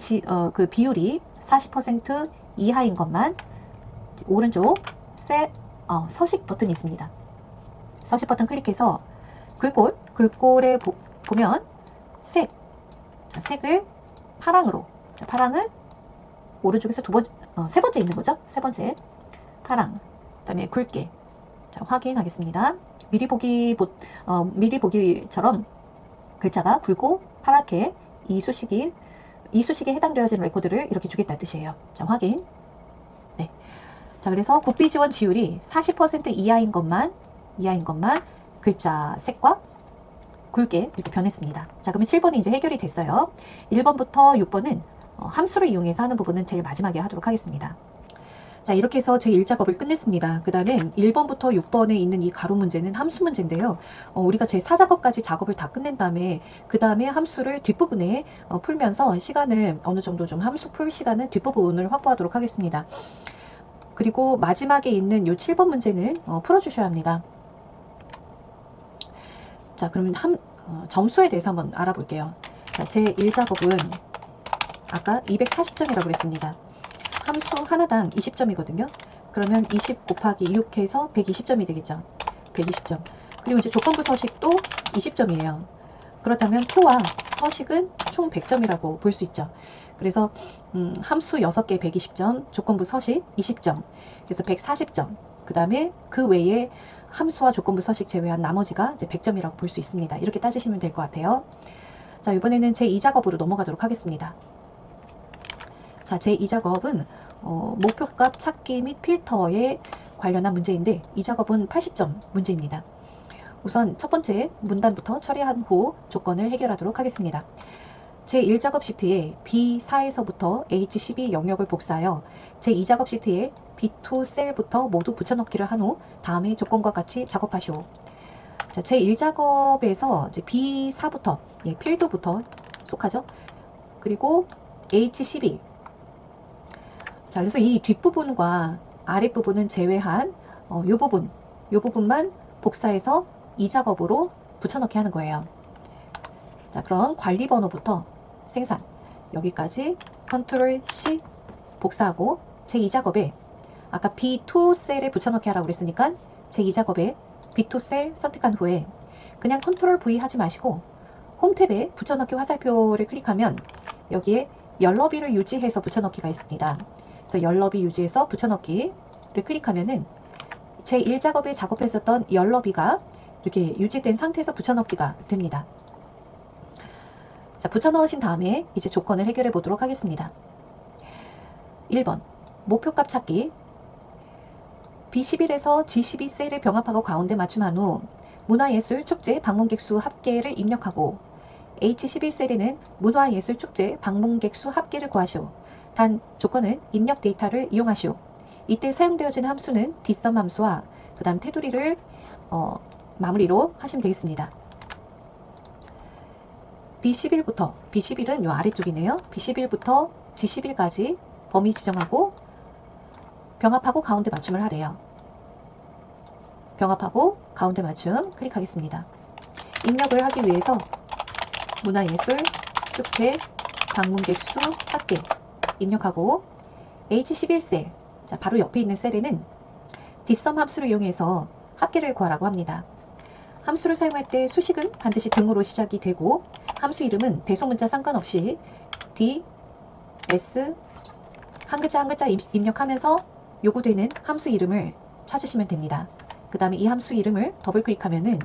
그 비율이 40% 이하인 것만 오른쪽 서식 버튼이 있습니다. 서식 버튼 클릭해서 글꼴에 보면 색을 파랑으로. 자, 파랑은 오른쪽에서 세 번째 있는 거죠. 세 번째 파랑. 그 다음에 굵게. 자, 확인하겠습니다. 미리 보기처럼 글자가 굵고 파랗게 이 수식에 해당되어지는 레코드를 이렇게 주겠다는 뜻이에요. 자, 확인. 네. 자, 그래서 국비 지원 지율이 40% 이하인 것만 글자 색과 굵게 이렇게 변했습니다. 자, 그러면 7번이 이제 해결이 됐어요. 1번부터 6번은 함수를 이용해서 하는 부분은 제일 마지막에 하도록 하겠습니다. 자, 이렇게 해서 제 1작업을 끝냈습니다. 그 다음에 1번부터 6번에 있는 이 가로 문제는 함수 문제인데요. 우리가 제 4작업까지 작업을 다 끝낸 다음에 그 다음에 함수를 뒷부분에 풀면서 시간을 어느 정도 좀 함수 풀 시간은 뒷부분을 확보하도록 하겠습니다. 그리고 마지막에 있는 이 7번 문제는 풀어주셔야 합니다. 자, 그러면 점수에 대해서 한번 알아볼게요. 자, 제 1작업은 아까 240점이라고 그랬습니다. 함수 하나당 20점이거든요. 그러면 20 곱하기 6 해서 120점이 되겠죠. 120점. 그리고 이제 조건부 서식도 20점이에요. 그렇다면 표와 서식은 총 100점이라고 볼 수 있죠. 그래서 함수 6개 120점, 조건부 서식 20점. 그래서 140점. 그 다음에 그 외에 함수와 조건부 서식 제외한 나머지가 이제 100점이라고 볼 수 있습니다. 이렇게 따지시면 될 것 같아요. 자, 이번에는 제 2작업으로 넘어가도록 하겠습니다. 자, 제 2작업은 목표값 찾기 및 필터에 관련한 문제인데 이 작업은 80점 문제입니다. 우선 첫 번째 문단부터 처리한 후 조건을 해결하도록 하겠습니다. 제1작업 시트에 B4에서부터 H12 영역을 복사하여 제2작업 시트에 B2 셀부터 모두 붙여넣기를 한 후 다음의 조건과 같이 작업하시오. 자, 제1작업에서 이제 B4부터 필드부터 속하죠. 그리고 H12. 자, 그래서 이 뒷부분과 아랫부분은 제외한 요 부분만 복사해서 이 작업으로 붙여넣기 하는 거예요. 자, 그럼 관리 번호부터 생산 여기까지 컨트롤 C 복사하고 제2작업에 아까 B2 셀에 붙여넣기 하라고 그랬으니까 제2작업에 B2 셀 선택한 후에 그냥 컨트롤 V 하지 마시고 홈 탭에 붙여넣기 화살표를 클릭하면 여기에 열너비를 유지해서 붙여넣기가 있습니다. 그래서 열너비 유지해서 붙여넣기를 클릭하면은 제1작업에 작업했었던 열너비가 이렇게 유지된 상태에서 붙여넣기가 됩니다. 자, 붙여넣으신 다음에 이제 조건을 해결해 보도록 하겠습니다. 1번 목표값 찾기. B11에서 G12 셀을 병합하고 가운데 맞춤한 후 문화예술 축제 방문객 수 합계를 입력하고 H11 셀에는 문화예술 축제 방문객 수 합계를 구하시오. 단 조건은 입력 데이터를 이용하시오. 이때 사용되어지는 함수는 dsum 함수와 그 다음 테두리를 마무리로 하시면 되겠습니다. B11부터, B11은 요 아래쪽이네요. B11부터 G11까지 범위 지정하고 병합하고 가운데 맞춤을 하래요. 병합하고 가운데 맞춤 클릭하겠습니다. 입력을 하기 위해서 문화예술 축제 방문객 수 합계 입력하고 H11셀, 자 바로 옆에 있는 셀에는 dsum 함수를 이용해서 합계를 구하라고 합니다. 함수를 사용할 때 수식은 반드시 등으로 시작이 되고 함수 이름은 대소문자 상관없이 D, S 한 글자 한 글자 입력하면서 요구되는 함수 이름을 찾으시면 됩니다. 그 다음에 이 함수 이름을 더블 클릭하면은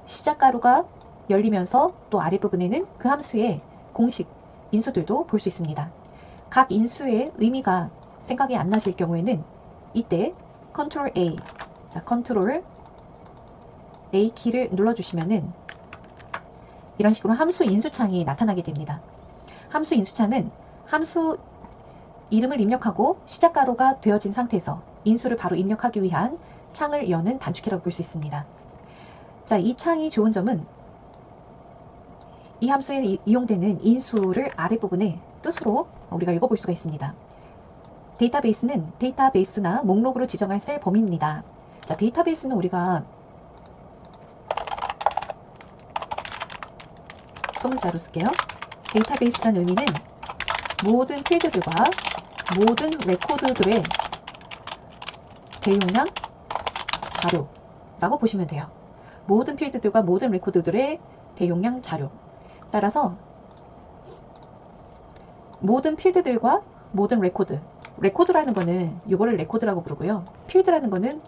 시작 가로가 열리면서 또 아랫부분에는 그 함수의 공식 인수들도 볼 수 있습니다. 각 인수의 의미가 생각이 안 나실 경우에는 이때 Ctrl A, 자 Ctrl A 키를 눌러주시면은 이런 식으로 함수 인수창이 나타나게 됩니다. 함수 인수창은 함수 이름을 입력하고 시작 가로가 되어진 상태에서 인수를 바로 입력하기 위한 창을 여는 단축키라고 볼 수 있습니다. 자, 이 창이 좋은 점은 이 함수에 이용되는 인수를 아랫부분에 뜻으로 우리가 읽어볼 수가 있습니다. 데이터베이스는 데이터베이스나 목록으로 지정할 셀 범위입니다. 자, 데이터베이스는 우리가 소문자로 쓸게요. 데이터베이스라는 의미는 모든 필드들과 모든 레코드들의 대용량 자료라고 보시면 돼요. 모든 필드들과 모든 레코드들의 대용량 자료. 따라서 모든 필드들과 모든 레코드. 레코드라는 거는 이거를 레코드라고 부르고요. 필드라는 거는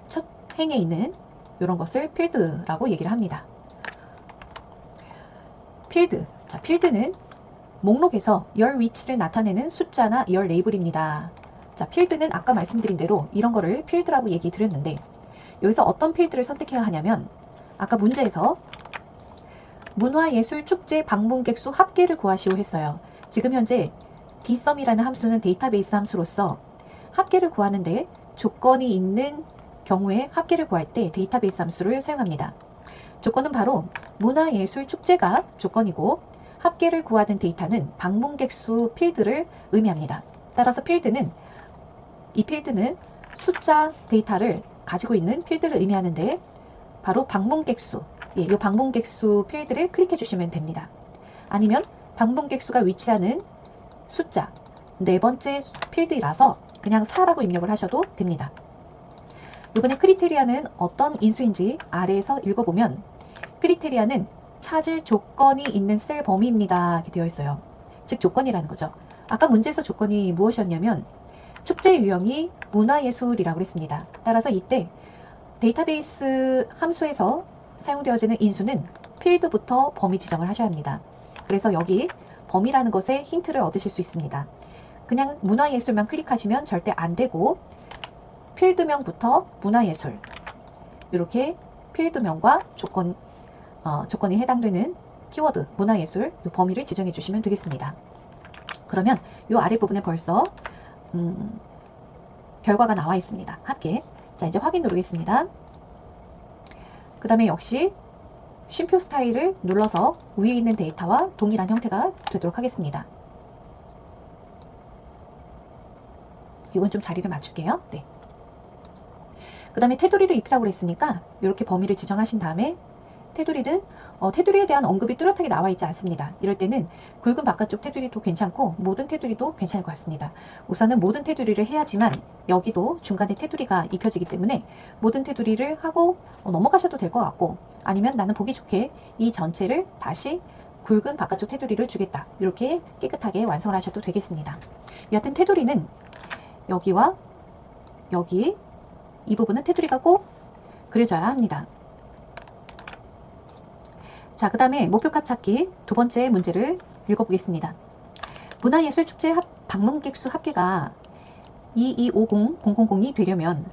첫 행에 있는 이런 것을 필드라고 얘기를 합니다. 필드. 자, 필드는 목록에서 열 위치를 나타내는 숫자나 열 레이블입니다. 자, 필드는 아까 말씀드린 대로 이런 거를 필드라고 얘기 드렸는데 여기서 어떤 필드를 선택해야 하냐면 아까 문제에서 문화예술축제 방문객 수 합계를 구하시오 했어요. 지금 현재 dsum이라는 함수는 데이터베이스 함수로서 합계를 구하는데 조건이 있는 경우에 합계를 구할 때 데이터베이스 함수를 사용합니다. 조건은 바로 문화예술축제가 조건이고 합계를 구하는 데이터는 방문객 수 필드를 의미합니다. 따라서 이 필드는 숫자 데이터를 가지고 있는 필드를 의미하는데 바로 방문객 수, 이 방문객 수 필드를 클릭해 주시면 됩니다. 아니면 방문객 수가 위치하는 숫자 네 번째 필드라서 그냥 4라고 입력을 하셔도 됩니다. 이번에 크리테리아는 어떤 인수인지 아래에서 읽어보면 크리테리아는 찾을 조건이 있는 셀 범위입니다. 이렇게 되어 있어요. 즉 조건이라는 거죠. 아까 문제에서 조건이 무엇이었냐면 축제 유형이 문화예술이라고 했습니다. 따라서 이때 데이터베이스 함수에서 사용되어지는 인수는 필드부터 범위 지정을 하셔야 합니다. 그래서 여기 범위라는 것에 힌트를 얻으실 수 있습니다. 그냥 문화예술만 클릭하시면 절대 안 되고 필드명부터 문화예술 이렇게 필드명과 조건이 해당되는 키워드 문화예술 이 범위를 지정해 주시면 되겠습니다. 그러면 이 아랫부분에 벌써 결과가 나와 있습니다. 합계. 자, 이제 확인 누르겠습니다. 그 다음에 역시 쉼표 스타일을 눌러서 위에 있는 데이터와 동일한 형태가 되도록 하겠습니다. 이건 좀 자리를 맞출게요. 네. 그 다음에 테두리를 입히라고 했으니까 이렇게 범위를 지정하신 다음에 테두리에 대한 언급이 뚜렷하게 나와 있지 않습니다. 이럴 때는 굵은 바깥쪽 테두리도 괜찮고 모든 테두리도 괜찮을 것 같습니다. 우선은 모든 테두리를 해야지만 여기도 중간에 테두리가 입혀지기 때문에 모든 테두리를 하고 넘어가셔도 될 것 같고 아니면 나는 보기 좋게 이 전체를 다시 굵은 바깥쪽 테두리를 주겠다. 이렇게 깨끗하게 완성을 하셔도 되겠습니다. 여하튼 테두리는 여기와 여기 이 부분은 테두리가 꼭 그려져야 합니다. 자, 그 다음에 목표값 찾기 두 번째 문제를 읽어보겠습니다. 문화예술축제 방문객 수 합계가 2250,000이 되려면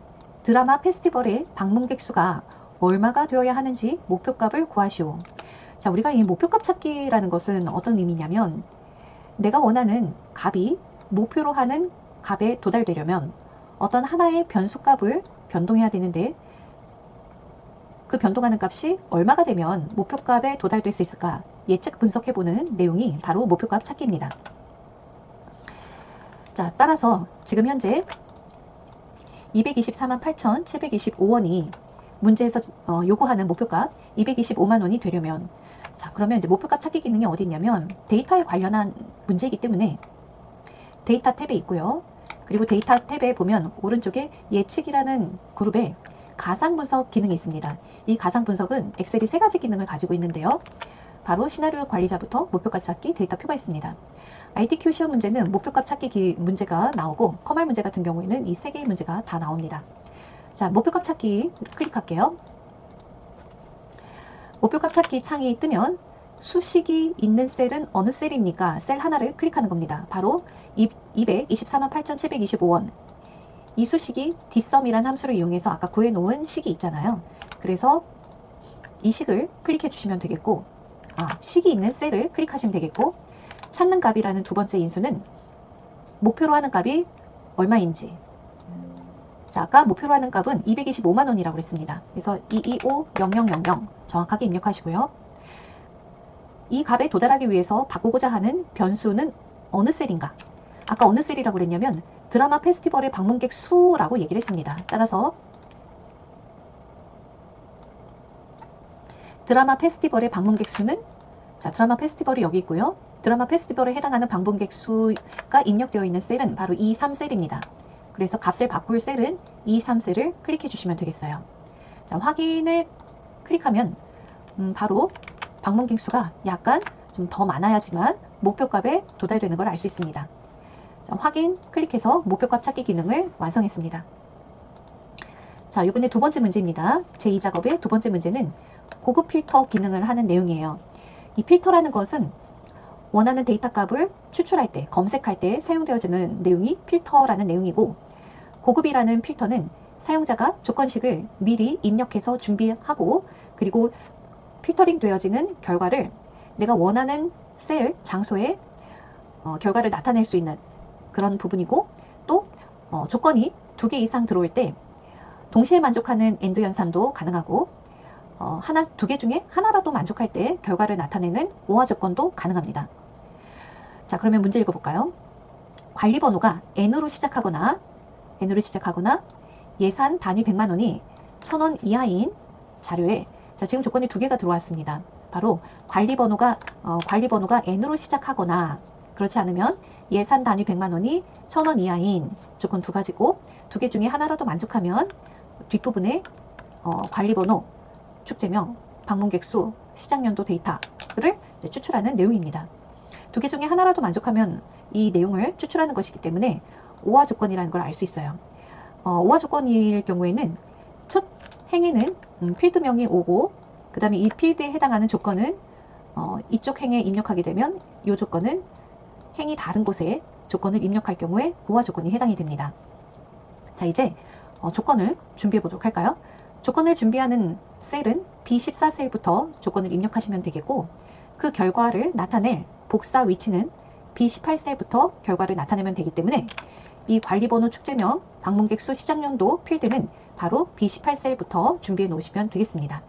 드라마 페스티벌의 방문객 수가 얼마가 되어야 하는지 목표값을 구하시오. 자, 우리가 이 목표값 찾기라는 것은 어떤 의미냐면 내가 원하는 값이 목표로 하는 값에 도달되려면 어떤 하나의 변수값을 변동해야 되는데 그 변동하는 값이 얼마가 되면 목표값에 도달될 수 있을까 예측 분석해보는 내용이 바로 목표값 찾기입니다. 자, 따라서 지금 현재 2,248,725원이 문제에서 요구하는 목표값 225만원이 되려면, 자, 그러면 이제 목표값 찾기 기능이 어디 있냐면 데이터에 관련한 문제이기 때문에 데이터 탭에 있고요. 그리고 데이터 탭에 보면 오른쪽에 예측이라는 그룹에 가상 분석 기능이 있습니다. 이 가상 분석은 엑셀이 세 가지 기능을 가지고 있는데요. 바로 시나리오 관리자부터 목표값 찾기 데이터표가 있습니다. ITQ 시험 문제는 목표값 찾기 문제가 나오고 커말 문제 같은 경우에는 이 세 개의 문제가 다 나옵니다. 자, 목표값 찾기 클릭할게요. 목표값 찾기 창이 뜨면 수식이 있는 셀은 어느 셀입니까? 셀 하나를 클릭하는 겁니다. 바로 2,248,725원. 이 수식이 dsum이라는 함수를 이용해서 아까 구해놓은 식이 있잖아요. 그래서 이 식을 클릭해 주시면 되겠고, 식이 있는 셀을 클릭하시면 되겠고, 찾는 값이라는 두 번째 인수는 목표로 하는 값이 얼마인지. 자, 아까 목표로 하는 값은 225만원이라고 했습니다. 그래서 225,0000 정확하게 입력하시고요. 이 값에 도달하기 위해서 바꾸고자 하는 변수는 어느 셀인가? 아까 어느 셀이라고 그랬냐면 드라마 페스티벌의 방문객 수라고 얘기를 했습니다. 따라서 드라마 페스티벌의 방문객 수는, 자, 드라마 페스티벌이 여기 있고요. 드라마 페스티벌에 해당하는 방문객 수가 입력되어 있는 셀은 바로 23셀입니다. 그래서 값을 바꿀 셀은 23셀을 클릭해 주시면 되겠어요. 자, 확인을 클릭하면 바로 방문객 수가 약간 좀 더 많아야지만 목표값에 도달되는 걸 알 수 있습니다. 자, 확인 클릭해서 목표값 찾기 기능을 완성했습니다. 자, 이번에 두 번째 문제입니다. 제2작업의 두 번째 문제는 고급 필터 기능을 하는 내용이에요. 이 필터라는 것은 원하는 데이터 값을 추출할 때, 검색할 때 사용되어지는 내용이 필터라는 내용이고, 고급이라는 필터는 사용자가 조건식을 미리 입력해서 준비하고, 그리고 필터링 되어지는 결과를 내가 원하는 셀, 장소에 결과를 나타낼 수 있는 그런 부분이고, 또 조건이 2개 이상 들어올 때 동시에 만족하는 엔드 연산도 가능하고, 두 개 중에 하나라도 만족할 때 결과를 나타내는 오화 조건도 가능합니다. 자, 그러면 문제 읽어볼까요? 관리번호가 N으로 시작하거나 예산 단위 100만원이 1,000원 이하인 자료에, 자, 지금 조건이 2개가 들어왔습니다. 바로 관리번호가 N으로 시작하거나, 그렇지 않으면 예산 단위 100만원이 1,000원 이하인 조건 2가지고, 2개 중에 하나라도 만족하면 뒷부분에 관리번호, 축제명, 방문객 수, 시장연도 데이터를 이제 추출하는 내용입니다. 2개 중에 하나라도 만족하면 이 내용을 추출하는 것이기 때문에 오화 조건이라는 걸 알 수 있어요. 오화 조건일 경우에는 첫 행에는 필드명이 오고, 그 다음에 이 필드에 해당하는 조건은 이쪽 행에 입력하게 되면 이 조건은 행이 다른 곳에 조건을 입력할 경우에 오화 조건이 해당이 됩니다. 자, 이제 조건을 준비해 보도록 할까요? 조건을 준비하는 셀은 B14셀부터 조건을 입력하시면 되겠고, 그 결과를 나타낼 복사 위치는 B18셀부터 결과를 나타내면 되기 때문에 이 관리번호, 축제명, 방문객 수, 시장연도 필드는 바로 B18셀부터 준비해 놓으시면 되겠습니다.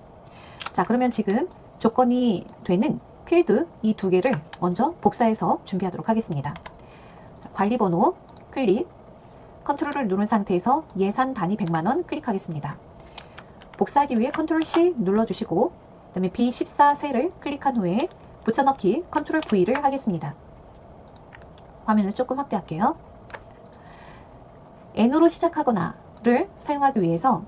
자, 그러면 지금 조건이 되는 필드 이 2개를 먼저 복사해서 준비하도록 하겠습니다. 자, 관리번호 클릭, 컨트롤을 누른 상태에서 예산 단위 100만원 클릭하겠습니다. 복사하기 위해 컨트롤 C 눌러주시고, 그 다음에 B14셀을 클릭한 후에 붙여넣기 컨트롤 V를 하겠습니다. 화면을 조금 확대할게요. N으로 시작하거나를 사용하기 위해서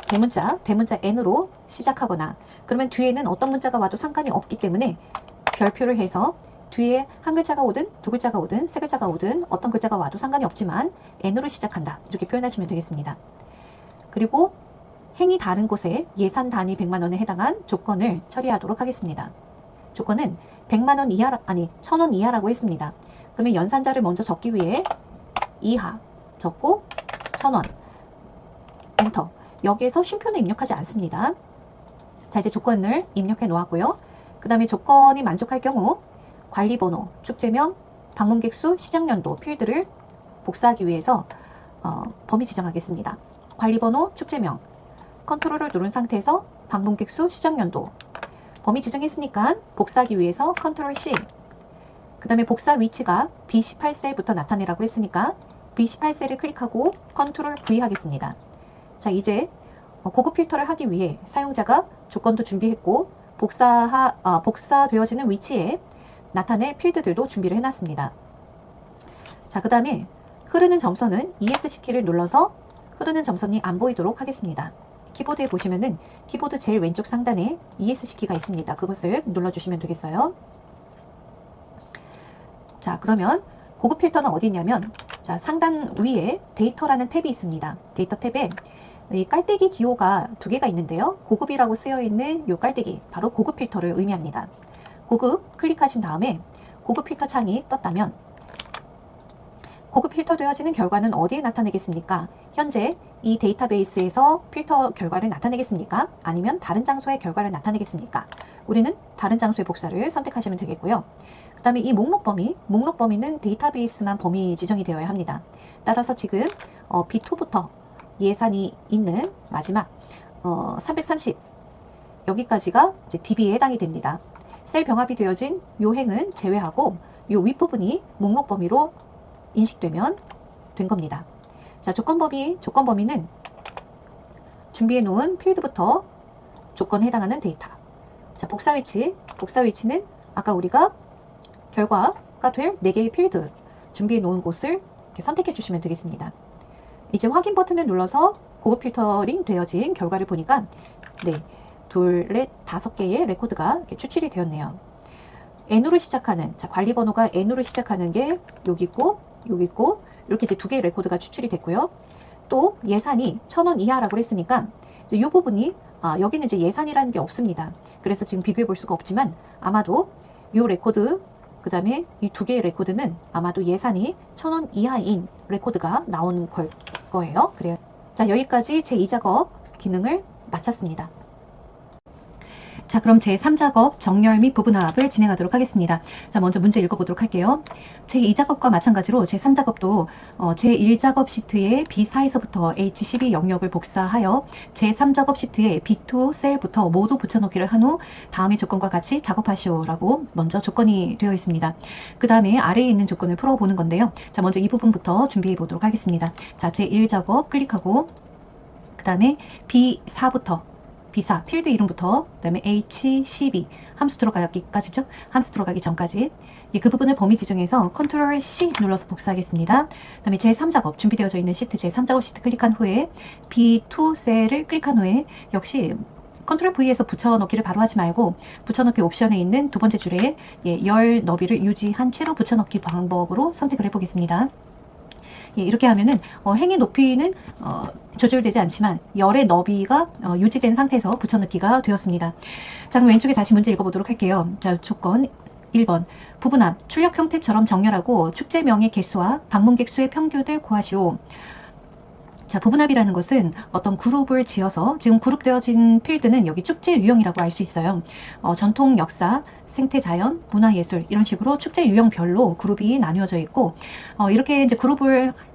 대문자 N으로 시작하거나, 그러면 뒤에는 어떤 문자가 와도 상관이 없기 때문에 별표를 해서 뒤에 한 글자가 오든 두 글자가 오든 세 글자가 오든 어떤 글자가 와도 상관이 없지만 n으로 시작한다. 이렇게 표현하시면 되겠습니다. 그리고 행이 다른 곳에 예산 단위 100만원에 해당한 조건을 처리하도록 하겠습니다. 조건은 100만원 이하, 아니 1000원 이하라고 했습니다. 그러면 연산자를 먼저 적기 위해 이하 적고 1000원 엔터. 여기에서 쉼표는 입력하지 않습니다. 자, 이제 조건을 입력해 놓았고요. 그 다음에 조건이 만족할 경우 관리번호, 축제명, 방문객 수, 시작연도 필드를 복사하기 위해서 범위 지정하겠습니다. 관리번호, 축제명, 컨트롤을 누른 상태에서 방문객 수, 시작연도 범위 지정했으니까 복사하기 위해서 컨트롤 C. 그 다음에 복사 위치가 B18셀부터 나타내라고 했으니까 B18셀을 클릭하고 컨트롤 V 하겠습니다. 자, 이제 고급 필터를 하기 위해 사용자가 조건도 준비했고 복사되어지는 위치에 나타낼 필드들도 준비를 해놨습니다. 자, 그 다음에 흐르는 점선은 ESC 키를 눌러서 흐르는 점선이 안 보이도록 하겠습니다. 키보드에 보시면은 키보드 제일 왼쪽 상단에 ESC 키가 있습니다. 그것을 눌러주시면 되겠어요. 자, 그러면 고급 필터는 어디 있냐면, 자, 상단 위에 데이터라는 탭이 있습니다. 데이터 탭에 이 깔때기 기호가 두 개가 있는데요. 고급이라고 쓰여 있는 이 깔때기, 바로 고급 필터를 의미합니다. 고급 클릭하신 다음에 고급 필터 창이 떴다면 고급 필터 되어지는 결과는 어디에 나타내겠습니까? 현재 이 데이터베이스에서 필터 결과를 나타내겠습니까? 아니면 다른 장소의 결과를 나타내겠습니까? 우리는 다른 장소의 복사를 선택하시면 되겠고요. 그 다음에 이 목록 범위는 데이터베이스만 범위 지정이 되어야 합니다. 따라서 지금 B2부터 예산이 있는 마지막 330 여기까지가 이제 DB에 해당이 됩니다. 셀 병합이 되어진 요 행은 제외하고 요 윗부분이 목록 범위로 인식되면 된 겁니다. 자, 조건 범위는 준비해 놓은 필드부터 조건에 해당하는 데이터. 자, 복사 위치는 아까 우리가 결과가 될 4개의 필드 준비해 놓은 곳을 이렇게 선택해 주시면 되겠습니다. 이제 확인 버튼을 눌러서 고급 필터링 되어진 결과를 보니까 둘, 넷, 5개의 레코드가 이렇게 추출이 되었네요. N으로 시작하는, 자, 관리번호가 N으로 시작하는 게 여기 있고 이렇게 이제 2개의 레코드가 추출이 됐고요. 또 예산이 1000원 이하라고 했으니까 이제 이 부분이 여기는 이제 예산이라는 게 없습니다. 그래서 지금 비교해 볼 수가 없지만 아마도 이 레코드 그 다음에 이 2개의 레코드는 아마도 예산이 1000원 이하인 레코드가 나오는 거예요. 그래요. 자, 여기까지 제2작업 기능을 마쳤습니다. 자, 그럼 제3작업 정렬 및 부분합을 진행하도록 하겠습니다. 자, 먼저 문제 읽어보도록 할게요. 제2작업과 마찬가지로 제3작업도 제1작업 시트의 B4에서부터 H12 영역을 복사하여 제3작업 시트의 B2 셀부터 모두 붙여넣기를 한 후 다음의 조건과 같이 작업하시오라고 먼저 조건이 되어 있습니다. 그 다음에 아래에 있는 조건을 풀어보는 건데요. 자, 먼저 이 부분부터 준비해 보도록 하겠습니다. 자, 제1작업 클릭하고 그 다음에 B4부터 B4 필드 이름부터 그 다음에 H12 함수 들어가기까지죠. 함수 들어가기 전까지 그 부분을 범위 지정해서 컨트롤 C 눌러서 복사하겠습니다. 그 다음에 제3작업 준비되어져 있는 시트 제3작업 시트 클릭한 후에 B2 셀을 클릭한 후에 역시 컨트롤 V에서 붙여넣기를 바로 하지 말고 붙여넣기 옵션에 있는 두 번째 줄에 열 너비를 유지한 채로 붙여넣기 방법으로 선택을 해보겠습니다. 이렇게 하면은 행의 높이는 조절되지 않지만 열의 너비가 유지된 상태에서 붙여넣기가 되었습니다. 자, 그럼 왼쪽에 다시 문제 읽어보도록 할게요. 자, 조건 1번 부분합 출력 형태처럼 정렬하고 축제명의 개수와 방문객 수의 평균을 구하시오. 자, 부분합이라는 것은 어떤 그룹을 지어서 지금 그룹되어진 필드는 여기 축제 유형이라고 알 수 있어요. 전통 역사, 생태 자연, 문화예술 이런 식으로 축제 유형별로 그룹이 나뉘어져 있고 이렇게 이제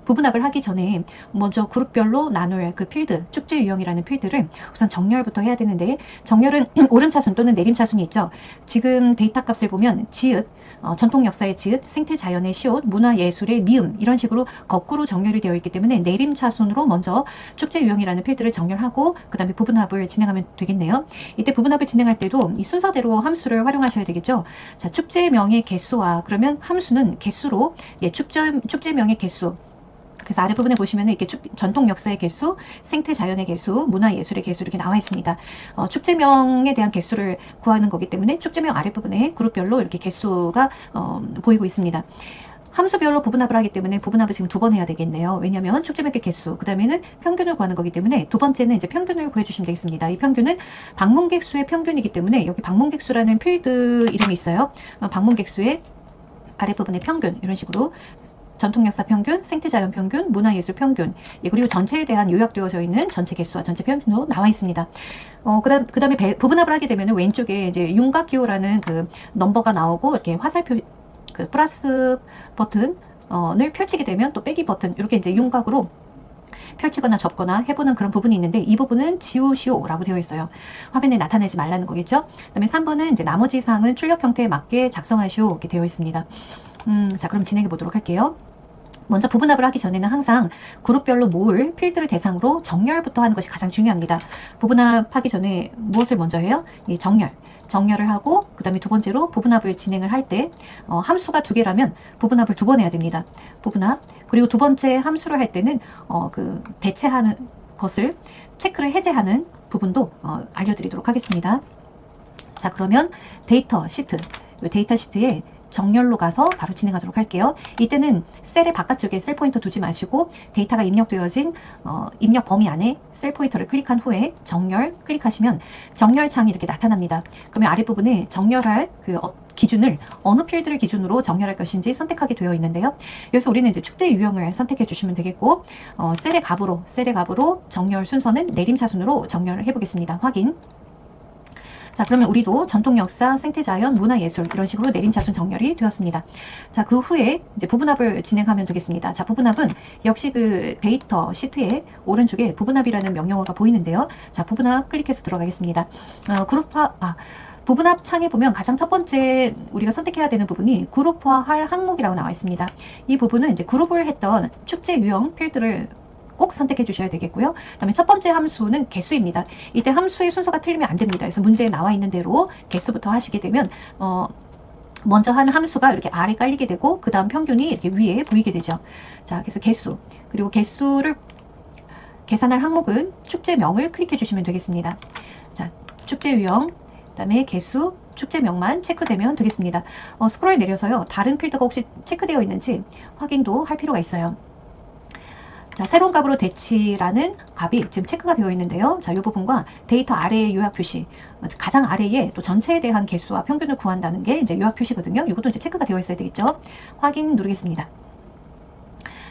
부분합을 하기 전에 먼저 그룹별로 나눌 그 필드, 축제 유형이라는 필드를 우선 정렬부터 해야 되는데 정렬은 오름차순 또는 내림차순이 있죠. 지금 데이터 값을 보면 지읒, 전통 역사의 지읒, 생태 자연의 시옷, 문화예술의 미음 이런 식으로 거꾸로 정렬이 되어 있기 때문에 내림차순으로 먼저 축제 유형이라는 필드를 정렬하고 그 다음에 부분합을 진행하면 되겠네요. 이때 부분합을 진행할 때도 이 순서대로 함수를 활용하셔야 되겠죠. 자, 축제명의 개수와 그러면 함수는 개수로 축제명의 개수 그래서 아랫부분에 보시면은 이렇게 전통 역사의 개수, 생태 자연의 개수, 문화 예술의 개수 이렇게 나와 있습니다. 축제명에 대한 개수를 구하는 거기 때문에 축제명 아랫부분에 그룹별로 이렇게 개수가 보이고 있습니다. 함수별로 부분합을 하기 때문에 부분합을 지금 2번 해야 되겠네요. 왜냐하면 축제명의 개수, 그 다음에는 평균을 구하는 거기 때문에 두 번째는 이제 평균을 구해주시면 되겠습니다. 이 평균은 방문객 수의 평균이기 때문에 여기 방문객 수라는 필드 이름이 있어요. 방문객 수의 아랫부분의 평균 이런 식으로 전통 역사 평균, 생태자연 평균, 문화예술 평균, 그리고 전체에 대한 요약되어져 있는 전체 개수와 전체 평균도 나와 있습니다. 그 다음에 부분합을 하게 되면 왼쪽에 이제 윤곽기호라는 그 넘버가 나오고 이렇게 화살표 그 플러스 버튼을 펼치게 되면 또 빼기 버튼 이렇게 이제 윤곽으로 펼치거나 접거나 해보는 그런 부분이 있는데 이 부분은 지우시오라고 되어 있어요. 화면에 나타내지 말라는 거겠죠. 그 다음에 3번은 이제 나머지 사항은 출력 형태에 맞게 작성하시오 이렇게 되어 있습니다. 자, 그럼 진행해 보도록 할게요. 먼저 부분합을 하기 전에는 항상 그룹별로 모을 필드를 대상으로 정렬부터 하는 것이 가장 중요합니다. 부분합하기 전에 무엇을 먼저 해요? 정렬을 하고 그 다음에 두 번째로 부분합을 진행을 할 때 함수가 2개라면 부분합을 2번 해야 됩니다. 부분합 그리고 두 번째 함수를 할 때는 그 대체하는 것을 체크를 해제하는 부분도 알려드리도록 하겠습니다. 자, 그러면 데이터 시트에 정렬로 가서 바로 진행하도록 할게요. 이때는 셀의 바깥쪽에 셀 포인터 두지 마시고 데이터가 입력되어진 입력 범위 안에 셀 포인터를 클릭한 후에 정렬 클릭하시면 정렬창이 이렇게 나타납니다. 그러면 아랫부분에 정렬할 그 기준을 어느 필드를 기준으로 정렬할 것인지 선택하게 되어 있는데요. 여기서 우리는 이제 축제 유형을 선택해 주시면 되겠고 셀의 값으로 정렬 순서는 내림차순으로 정렬을 해보겠습니다. 확인. 자, 그러면 우리도 전통 역사, 생태자연, 문화예술 이런 식으로 내림차순 정렬이 되었습니다. 자, 그 후에 이제 부분합을 진행하면 되겠습니다. 자, 부분합은 역시 그 데이터 시트의 오른쪽에 부분합이라는 명령어가 보이는데요. 자, 부분합 클릭해서 들어가겠습니다. 부분합 창에 보면 가장 첫 번째 우리가 선택해야 되는 부분이 그룹화할 항목이라고 나와 있습니다. 이 부분은 이제 그룹을 했던 축제 유형 필드를 꼭 선택해 주셔야 되겠고요. 그 다음에 첫 번째 함수는 개수입니다. 이때 함수의 순서가 틀리면 안 됩니다. 그래서 문제에 나와 있는 대로 개수부터 하시게 되면 먼저 한 함수가 이렇게 아래 깔리게 되고 그 다음 평균이 이렇게 위에 보이게 되죠. 자, 그래서 개수 그리고 개수를 계산할 항목은 축제명을 클릭해 주시면 되겠습니다. 자, 축제 유형 그 다음에 개수 축제명만 체크되면 되겠습니다. 스크롤 내려서요. 다른 필드가 혹시 체크되어 있는지 확인도 할 필요가 있어요. 자, 새로운 값으로 대치라는 값이 지금 체크가 되어 있는데요. 자, 이 부분과 데이터 아래의 요약 표시, 가장 아래에 또 전체에 대한 개수와 평균을 구한다는 게 이제 요약 표시거든요. 이것도 이제 체크가 되어 있어야 되겠죠. 확인 누르겠습니다.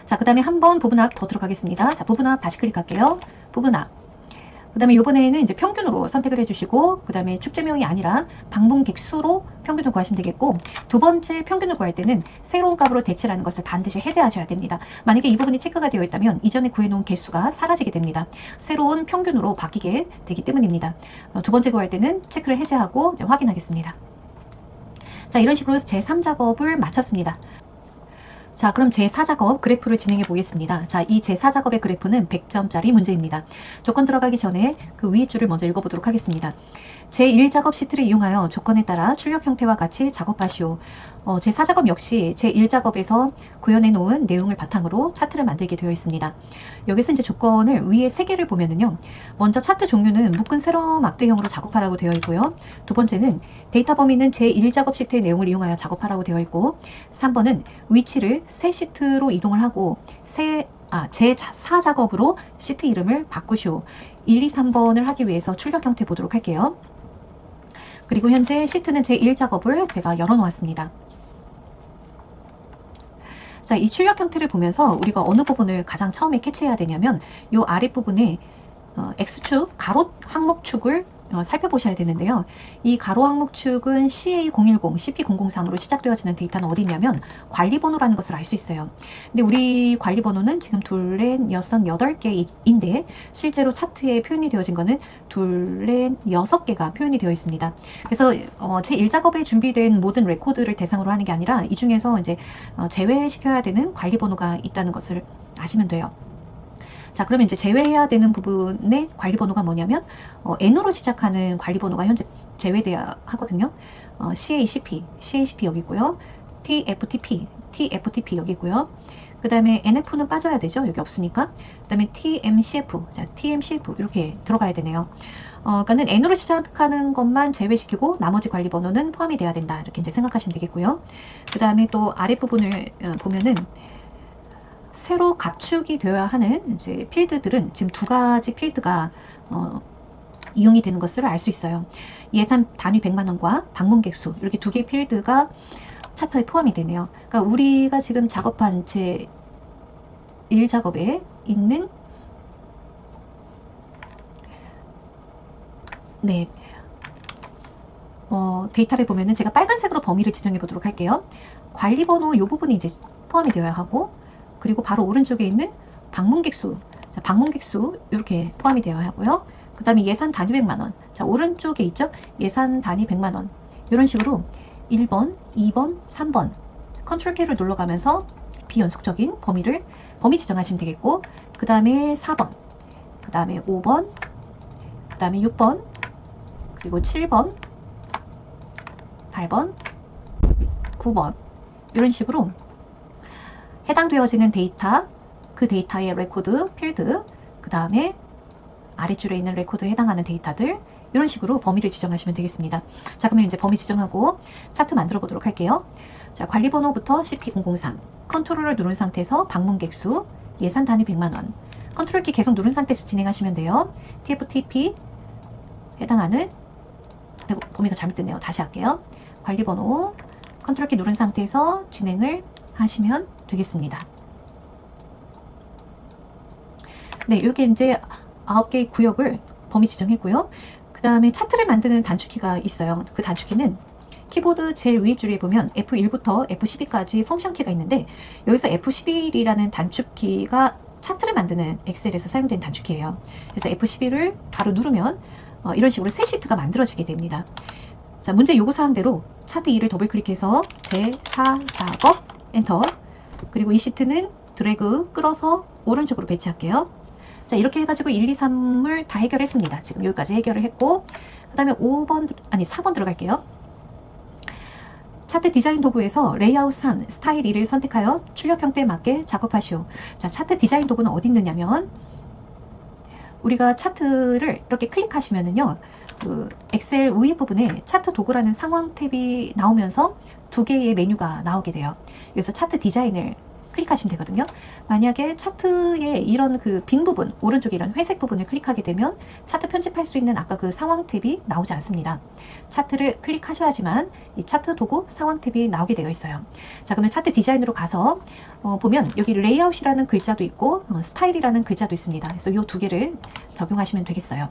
자, 그 다음에 한번 부분합 더 들어가겠습니다. 자, 부분합 다시 클릭할게요. 부분합. 그 다음에 이번에는 이제 평균으로 선택을 해주시고 그 다음에 축제명이 아니라 방문객 수로 평균을 구하시면 되겠고 두 번째 평균을 구할 때는 새로운 값으로 대치라는 것을 반드시 해제하셔야 됩니다. 만약에 이 부분이 체크가 되어 있다면 이전에 구해놓은 개수가 사라지게 됩니다. 새로운 평균으로 바뀌게 되기 때문입니다. 두 번째 구할 때는 체크를 해제하고 확인하겠습니다. 자, 이런 식으로 제3작업을 마쳤습니다. 자, 그럼 제4작업 그래프를 진행해 보겠습니다. 자, 이 제4작업의 그래프는 100점짜리 문제입니다. 조건 들어가기 전에 그 위에 줄을 먼저 읽어보도록 하겠습니다. 제1작업 시트를 이용하여 조건에 따라 출력 형태와 같이 작업하시오. 제4작업 역시 제1작업에서 구현해 놓은 내용을 바탕으로 차트를 만들게 되어 있습니다. 여기서 이제 조건을 위에 3개를 보면은요. 먼저 차트 종류는 묶은 세로 막대형으로 작업하라고 되어 있고요. 두 번째는 데이터 범위는 제1작업 시트의 내용을 이용하여 작업하라고 되어 있고 3번은 위치를 새 시트로 이동을 하고 제4작업으로 시트 이름을 바꾸시오. 1, 2, 3번을 하기 위해서 출력 형태 보도록 할게요. 그리고 현재 시트는 제1작업을 제가 열어놓았습니다. 자, 이 출력 형태를 보면서 우리가 어느 부분을 가장 처음에 캐치해야 되냐면 이 아랫부분에 X축, 가로 항목축을 살펴보셔야 되는데요. 이 가로 항목축은 CA010, CP003으로 시작되어지는 데이터는 어디 있냐면 관리번호라는 것을 알 수 있어요. 근데 우리 관리번호는 지금 2, 4, 6, 8개인데 실제로 차트에 표현이 되어진 거는 2, 4, 6개가 표현이 되어 있습니다. 그래서 제1작업에 준비된 모든 레코드를 대상으로 하는 게 아니라 이 중에서 이제 제외시켜야 되는 관리번호가 있다는 것을 아시면 돼요. 자, 그러면 이제 제외해야 되는 부분의 관리번호가 뭐냐면 N으로 시작하는 관리번호가 현재 제외돼야 하거든요. CACP 여기 있고요. TFTP 여기 있고요. 그 다음에 NF는 빠져야 되죠. 여기 없으니까. 그 다음에 TMCF. 자, TMCF. 이렇게 들어가야 되네요. 그러니까는 N으로 시작하는 것만 제외시키고 나머지 관리 번호는 포함이 돼야 된다. 이렇게 이제 생각하시면 되겠고요. 그 다음에 또 아랫부분을 보면은 새로 가축이 되어야 하는 이제 필드들은 지금 두 가지 필드가 이용이 되는 것을 알 수 있어요. 예산 단위 100만 원과 방문객 수 이렇게 두 개의 필드가 차트에 포함이 되네요. 그러니까 우리가 지금 작업한 제 1작업에 있는 네 데이터를 보면은 제가 빨간색으로 범위를 지정해 보도록 할게요. 관리 번호 이 부분이 이제 포함이 되어야 하고 그리고 바로 오른쪽에 있는 방문객 수, 자, 방문객 수 이렇게 포함이 되어야 하고요. 그 다음에 예산 단위 100만 원. 자, 오른쪽에 있죠? 예산 단위 100만 원. 이런 식으로 1번, 2번, 3번 컨트롤 K를 눌러가면서 비연속적인 범위 지정하시면 되겠고 그 다음에 4번, 그 다음에 5번, 그 다음에 6번, 그리고 7번, 8번, 9번 이런 식으로 해당되어지는 데이터, 그 데이터의 레코드, 필드, 그 다음에 아래줄에 있는 레코드에 해당하는 데이터들 이런 식으로 범위를 지정하시면 되겠습니다. 자, 그러면 이제 범위 지정하고 차트 만들어 보도록 할게요. 자, 관리 번호부터 CP003 컨트롤을 누른 상태에서 방문객 수, 예산 단위 100만 원 컨트롤 키 계속 누른 상태에서 진행하시면 돼요. TFTP 해당하는 범위가 잘못됐네요. 다시 할게요. 관리 번호 컨트롤 키 누른 상태에서 진행을 하시면 되겠습니다. 네, 이렇게 이제 9개의 구역을 범위 지정했고요. 그 다음에 차트를 만드는 단축키가 있어요. 그 단축키는 키보드 제일 위에 줄에 보면 F1부터 F12까지 펑션 키가 있는데 여기서 F11이라는 단축키가 차트를 만드는 엑셀에서 사용된 단축키예요. 그래서 F11을 바로 누르면 이런 식으로 새 시트가 만들어지게 됩니다. 자, 문제 요구사항대로 차트 2를 더블 클릭해서 제4작업 엔터 그리고 이 시트는 드래그 끌어서 오른쪽으로 배치할게요. 자, 이렇게 해가지고 1, 2, 3을 다 해결했습니다. 지금 여기까지 해결을 했고 그 다음에 4번 들어갈게요. 차트 디자인 도구에서 레이아웃 3, 스타일 2를 선택하여 출력 형태에 맞게 작업하시오. 자, 차트 디자인 도구는 어디 있느냐면 우리가 차트를 이렇게 클릭하시면은요. 그 엑셀 우위 부분에 차트 도구라는 상황 탭이 나오면서 두 개의 메뉴가 나오게 돼요. 그래서 차트 디자인을 클릭하시면 되거든요. 만약에 차트에 이런 그 빈 부분, 오른쪽에 이런 회색 부분을 클릭하게 되면 차트 편집할 수 있는 아까 그 상황 탭이 나오지 않습니다. 차트를 클릭하셔야지만 이 차트 도구 상황 탭이 나오게 되어 있어요. 자, 그러면 차트 디자인으로 가서 보면 여기 레이아웃이라는 글자도 있고 스타일이라는 글자도 있습니다. 그래서 이 두 개를 적용하시면 되겠어요.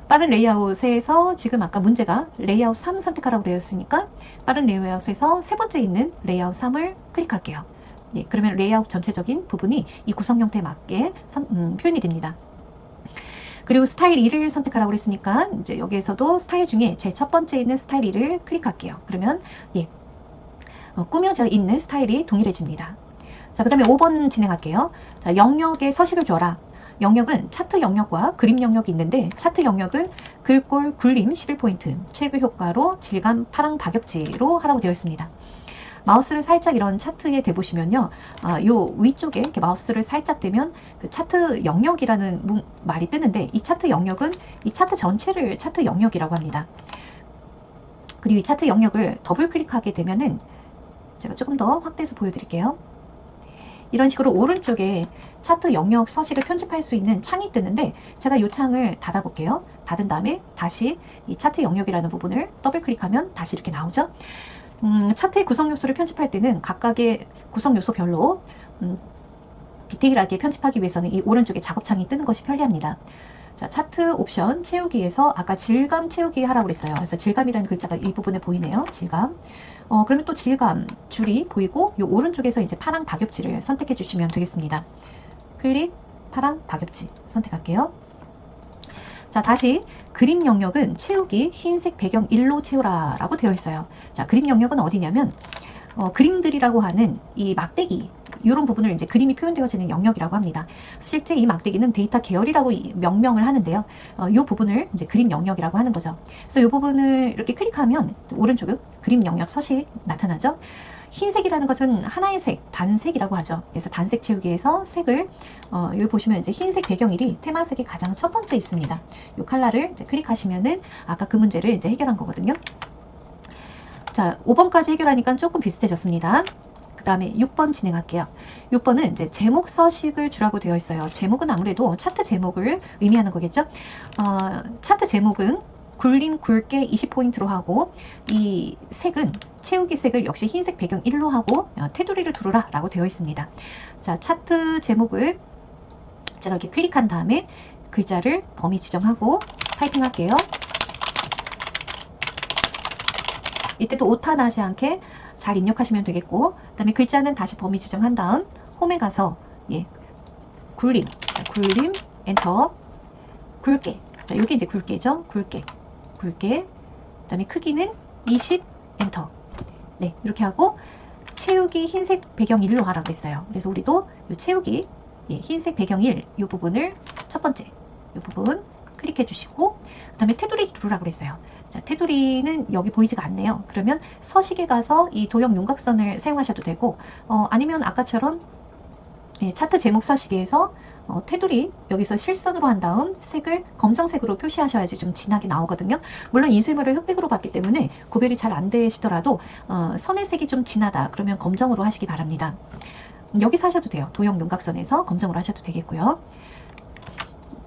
빠른 레이아웃에서 지금 아까 문제가 레이아웃 3 선택하라고 되어 있으니까 빠른 레이아웃에서 세 번째 있는 레이아웃 3을 클릭할게요. 네, 그러면 레이아웃 전체적인 부분이 이 구성 형태에 맞게 표현이 됩니다. 그리고 스타일 2를 선택하라고 했으니까 이제 여기에서도 스타일 중에 제일 첫 번째 있는 스타일 2를 클릭할게요. 그러면 예, 꾸며져 있는 스타일이 동일해집니다. 자, 그 다음에 5번 진행할게요. 자, 영역에 서식을 줘라. 영역은 차트 영역과 그림 영역이 있는데 차트 영역은 글꼴 굴림 11포인트, 체크 효과로 질감 파랑 박역지로 하라고 되어 있습니다. 마우스를 살짝 이런 차트에 대보시면요. 요 위쪽에 이렇게 마우스를 살짝 대면 그 차트 영역이라는 말이 뜨는데 이 차트 영역은 이 차트 전체를 차트 영역이라고 합니다. 그리고 이 차트 영역을 더블 클릭하게 되면은 제가 조금 더 확대해서 보여드릴게요. 이런 식으로 오른쪽에 차트 영역 서식을 편집할 수 있는 창이 뜨는데 제가 이 창을 닫아 볼게요. 닫은 다음에 다시 이 차트 영역이라는 부분을 더블 클릭하면 다시 이렇게 나오죠. 차트의 구성 요소를 편집할 때는 각각의 구성 요소별로 디테일하게 편집하기 위해서는 이 오른쪽에 작업창이 뜨는 것이 편리합니다. 자, 차트 옵션 채우기에서 아까 질감 채우기 하라고 그랬어요. 그래서 질감이라는 글자가 이 부분에 보이네요. 질감. 그러면 또 질감 줄이 보이고 이 오른쪽에서 이제 파랑 박엽지를 선택해 주시면 되겠습니다. 클릭, 파랑 박엽지 선택할게요. 자, 다시 그림 영역은 채우기 흰색 배경 1로 채우라 라고 되어 있어요. 자, 그림 영역은 어디냐면 그림들이라고 하는 이 막대기 이런 부분을 이제 그림이 표현되어지는 영역이라고 합니다. 실제 이 막대기는 데이터 계열이라고 명명을 하는데요. 이 부분을 이제 그림 영역이라고 하는 거죠. 그래서 이 부분을 이렇게 클릭하면 오른쪽에 그림 영역 서식 나타나죠. 흰색이라는 것은 하나의 색, 단색이라고 하죠. 그래서 단색 채우기에서 색을 여기 보시면 이제 흰색 배경일이 테마색이 가장 첫 번째 있습니다. 이 컬러를 이제 클릭하시면은 아까 그 문제를 이제 해결한 거거든요. 자, 5번까지 해결하니까 조금 비슷해졌습니다. 그 다음에 6번 진행할게요. 6번은 이제 제목 서식을 주라고 되어 있어요. 제목은 아무래도 차트 제목을 의미하는 거겠죠. 차트 제목은 굴림 굵게 20포인트로 하고, 이 색은 채우기 색을 역시 흰색 배경 1로 하고 테두리를 두르라 라고 되어 있습니다. 자, 차트 제목을 제가 이렇게 클릭한 다음에 글자를 범위 지정하고 타이핑 할게요. 이때도 오타 나지 않게 잘 입력하시면 되겠고, 그 다음에 글자는 다시 범위 지정한 다음 홈에 가서 굴림, 자, 굴림 엔터, 굵게, 자, 여기 이제 굵게죠. 굵게, 그 다음에 크기는 20 엔터. 네, 이렇게 하고 채우기 흰색 배경 1로 하라고 했어요. 그래서 우리도 이 채우기 흰색 배경 1 이 부분을 첫 번째 이 부분 클릭해 주시고, 그 다음에 테두리 두르라고 그랬어요. 자, 테두리는 여기 보이지가 않네요. 그러면 서식에 가서 이 도형 윤곽선을 사용하셔도 되고, 아니면 아까처럼 차트 제목 서식에서 테두리 여기서 실선으로 한 다음 색을 검정색으로 표시하셔야지 좀 진하게 나오거든요. 물론 인쇄물을 흑백으로 봤기 때문에 구별이 잘 안 되시더라도 선의 색이 좀 진하다 그러면 검정으로 하시기 바랍니다. 여기서 하셔도 돼요. 도형 윤곽선에서 검정으로 하셔도 되겠고요.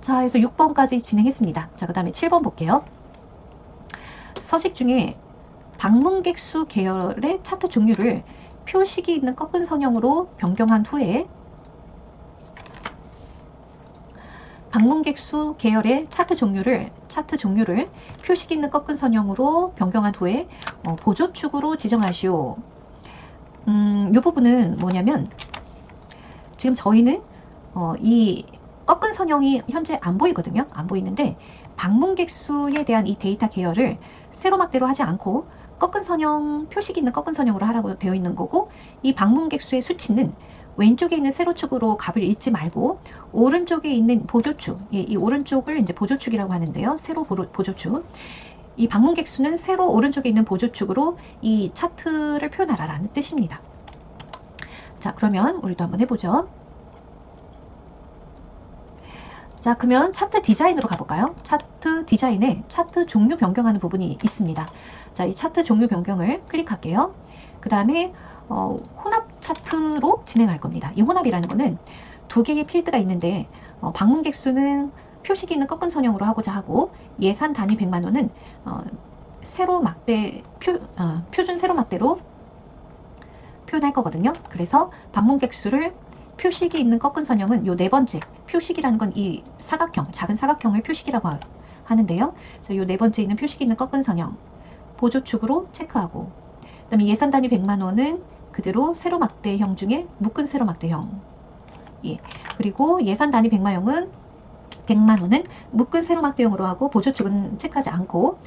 자, 그래서 6번까지 진행했습니다. 자, 그 다음에 7번 볼게요. 서식 중에 방문객 수 계열의 차트 종류를 표식이 있는 꺾은 선형으로 변경한 후에, 방문객 수 계열의 차트 종류를 표식이 있는 꺾은 선형으로 변경한 후에 보조축으로 지정하시오. 이 부분은 뭐냐면, 지금 저희는 이 꺾은 선형이 현재 안 보이거든요. 안 보이는데 방문객 수에 대한 이 데이터 계열을 세로막대로 하지 않고 꺾은 선형, 표식이 있는 꺾은 선형으로 하라고 되어 있는 거고, 이 방문객 수의 수치는 왼쪽에 있는 세로축으로 값을 읽지 말고 오른쪽에 있는 보조축, 이 오른쪽을 이제 보조축이라고 하는데요. 세로 보조축. 이 방문객 수는 세로 오른쪽에 있는 보조축으로 이 차트를 표현하라라는 뜻입니다. 자, 그러면 우리도 한번 해보죠. 자, 그러면 차트 디자인으로 가볼까요? 차트 디자인에 차트 종류 변경하는 부분이 있습니다. 자, 이 차트 종류 변경을 클릭할게요. 그 다음에 혼합 차트로 진행할 겁니다. 이 혼합이라는 거는 두 개의 필드가 있는데 방문객 수는 표식이 있는 꺾은 선형으로 하고자 하고, 예산 단위 100만 원은 세로 막대 표준 세로 막대로 표현할 거거든요. 그래서 방문객 수를 표식이 있는 꺾은 선형은 요 네 번째, 표식이라는 건 이 사각형, 작은 사각형을 표식이라고 하는데요. 그래서 요 네 번째 있는 표식이 있는 꺾은 선형 보조축으로 체크하고, 그 다음에 예산 단위 100만 원은 그대로 세로 막대형 중에 묶은 세로 막대형. 그리고 예산 단위 100만 원은 묶은 세로 막대형으로 하고 보조축은 체크하지 않고,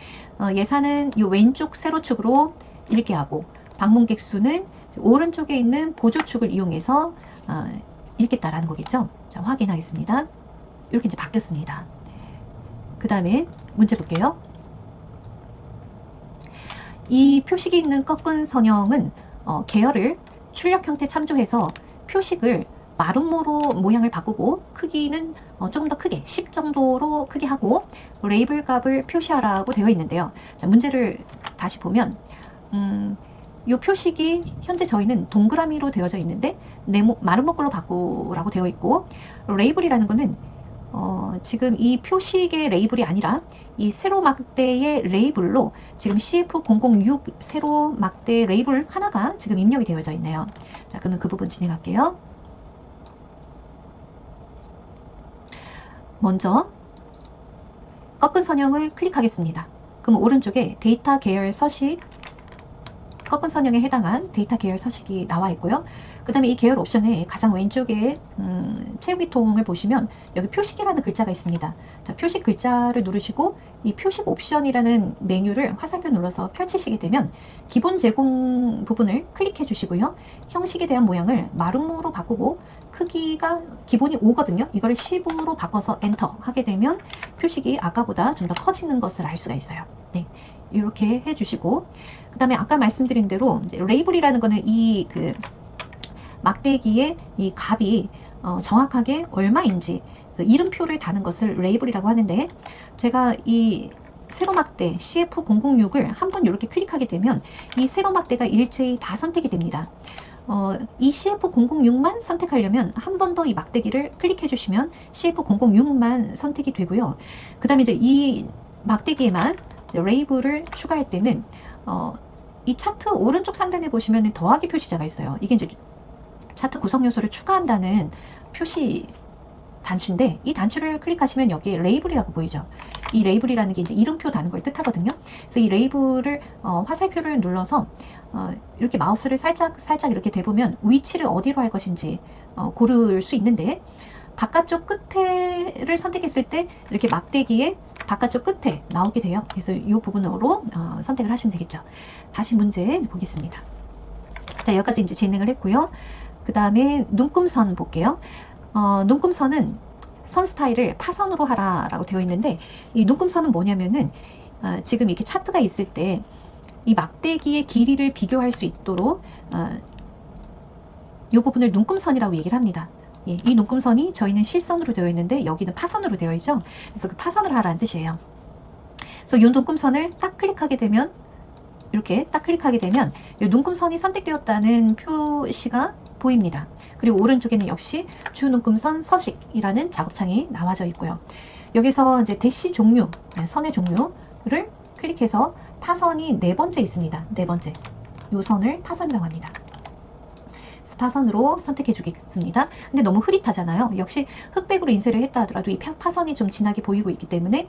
예산은 이 왼쪽 세로축으로 읽게 하고, 방문객 수는 오른쪽에 있는 보조축을 이용해서 읽겠다라는 거겠죠. 자, 확인하겠습니다. 이렇게 이제 바뀌었습니다. 그 다음에 문제 볼게요. 이 표식이 있는 꺾은 선형은 계열을 출력 형태 참조해서 표식을 마름모로 모양을 바꾸고 크기는 조금 더 크게 10 정도로 크게 하고 레이블 값을 표시하라고 되어 있는데요. 자, 문제를 다시 보면 이 표식이 현재 저희는 동그라미로 되어져 있는데 마름모 걸로 바꾸라고 되어 있고, 레이블이라는 거는 지금 이 표식의 레이블이 아니라 이 세로 막대의 레이블로 지금 CF006 세로 막대 레이블 하나가 지금 입력이 되어져 있네요. 자, 그러면 그 부분 진행할게요. 먼저 꺾은 선형을 클릭하겠습니다. 그럼 오른쪽에 데이터 계열 서식, 꺾은 선형에 해당한 데이터 계열 서식이 나와 있고요. 그 다음에 이 계열 옵션에 가장 왼쪽에 채우기 통을 보시면 여기 표식이라는 글자가 있습니다. 자, 표식 글자를 누르시고 이 표식 옵션이라는 메뉴를 화살표 눌러서 펼치시게 되면 기본 제공 부분을 클릭해 주시고요. 형식에 대한 모양을 마름모로 바꾸고 크기가 기본이 5거든요. 이거를 10으로 바꿔서 엔터 하게 되면 표식이 아까보다 좀 더 커지는 것을 알 수가 있어요. 네, 이렇게 해주시고, 그 다음에 아까 말씀드린 대로 이제 레이블이라는 거는 이 그 막대기의 이 값이 정확하게 얼마인지 그 이름표를 다는 것을 레이블이라고 하는데, 제가 이 세로 막대 CF006을 한번 이렇게 클릭하게 되면 이 세로 막대가 일체히 다 선택이 됩니다. 이 CF006만 선택하려면 한 번 더 이 막대기를 클릭해 주시면 CF006만 선택이 되고요. 그 다음에 이제 이 막대기에만 이제 레이블을 추가할 때는 이 차트 오른쪽 상단에 보시면 더하기 표시자가 있어요. 이게 이제 차트 구성 요소를 추가한다는 표시 단추인데, 이 단추를 클릭하시면 여기에 레이블이라고 보이죠. 이 레이블이라는 게 이제 이름표 다는 걸 뜻하거든요. 그래서 이 레이블을 화살표를 눌러서 이렇게 마우스를 살짝 이렇게 대보면 위치를 어디로 할 것인지 고를 수 있는데, 바깥쪽 끝에를 선택했을 때 이렇게 막대기의 바깥쪽 끝에 나오게 돼요. 그래서 이 부분으로 선택을 하시면 되겠죠. 다시 문제 보겠습니다. 자, 여기까지 이제 진행을 했고요. 그 다음에 눈금선 볼게요. 눈금선은 선 스타일을 파선으로 하라 라고 되어 있는데, 이 눈금선은 뭐냐면은 지금 이렇게 차트가 있을 때 이 막대기의 길이를 비교할 수 있도록 이 부분을 눈금선이라고 얘기를 합니다. 예, 이 눈금선이 저희는 실선으로 되어 있는데 여기는 파선으로 되어 있죠. 그래서 그 파선을 하라는 뜻이에요. 그래서 이 눈금선을 딱 클릭하게 되면, 이렇게 딱 클릭하게 되면 이 눈금선이 선택되었다는 표시가 보입니다. 그리고 오른쪽에는 역시 주 눈금선 서식이라는 작업창이 나와져 있고요. 여기서 이제 대시 종류, 선의 종류를 클릭해서 파선이 네 번째 있습니다. 네 번째. 이 선을 파선이라고 합니다. 파선으로 선택해 주겠습니다. 근데 너무 흐릿하잖아요. 역시 흑백으로 인쇄를 했다 하더라도 이 파선이 좀 진하게 보이고 있기 때문에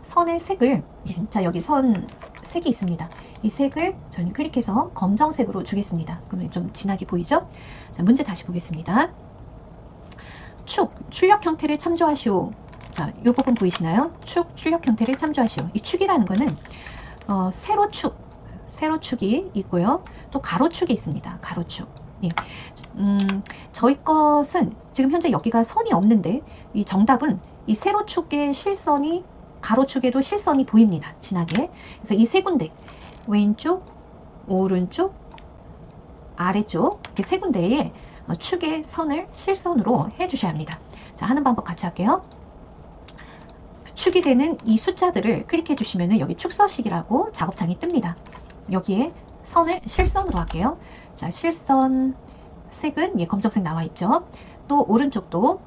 선의 색을, 자, 여기 선 색이 있습니다. 이 색을 저는 클릭해서 검정색으로 주겠습니다. 그러면 좀 진하게 보이죠? 자, 문제 다시 보겠습니다. 출력 형태를 참조하시오. 자, 이 부분 보이시나요? 출력 형태를 참조하시오. 이 축이라는 거는 세로축이 있고요. 또 가로축이 있습니다. 가로축. 예. 저희 것은 지금 현재 여기가 선이 없는데, 이 정답은 이 세로축의 실선이 가로축에도 실선이 보입니다. 진하게. 그래서 이 세 군데, 왼쪽, 오른쪽, 아래쪽, 이렇게 세 군데에 축의 선을 실선으로 해주셔야 합니다. 자, 하는 방법 같이 할게요. 축이 되는 이 숫자들을 클릭해 주시면 여기 축서식이라고 작업창이 뜹니다. 여기에 선을 실선으로 할게요. 자, 실선 색은 검정색 나와 있죠. 또 오른쪽도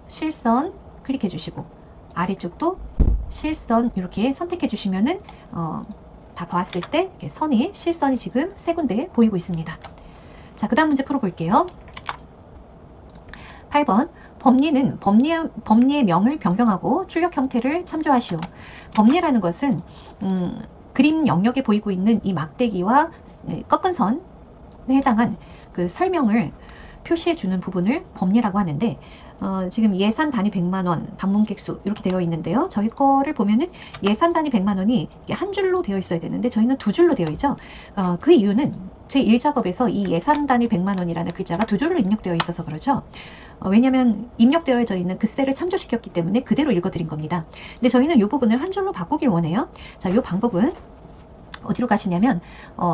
실선 클릭해 주시고, 아래쪽도 실선 이렇게 선택해 주시면은 다 봤을 때 선이, 실선이 지금 세 군데 보이고 있습니다. 자, 그 다음 문제 풀어볼게요. 8번. 범례는 범례의 명을 변경하고 출력 형태를 참조하시오. 범례라는 것은 그림 영역에 보이고 있는 이 막대기와 꺾은 선에 해당한 그 설명을 표시해 주는 부분을 범례라고 하는데, 지금 예산 단위 100만원, 방문객 수 이렇게 되어 있는데요. 저희 거를 보면은 예산 단위 100만원이 한 줄로 되어 있어야 되는데 저희는 두 줄로 되어 있죠. 그 이유는 제 1작업에서 이 예산 단위 100만원이라는 글자가 두 줄로 입력되어 있어서 그렇죠. 왜냐하면 입력되어져 있는 그 셀을 참조시켰기 때문에 그대로 읽어드린 겁니다. 근데 저희는 이 부분을 한 줄로 바꾸길 원해요. 자, 이 방법은 어디로 가시냐면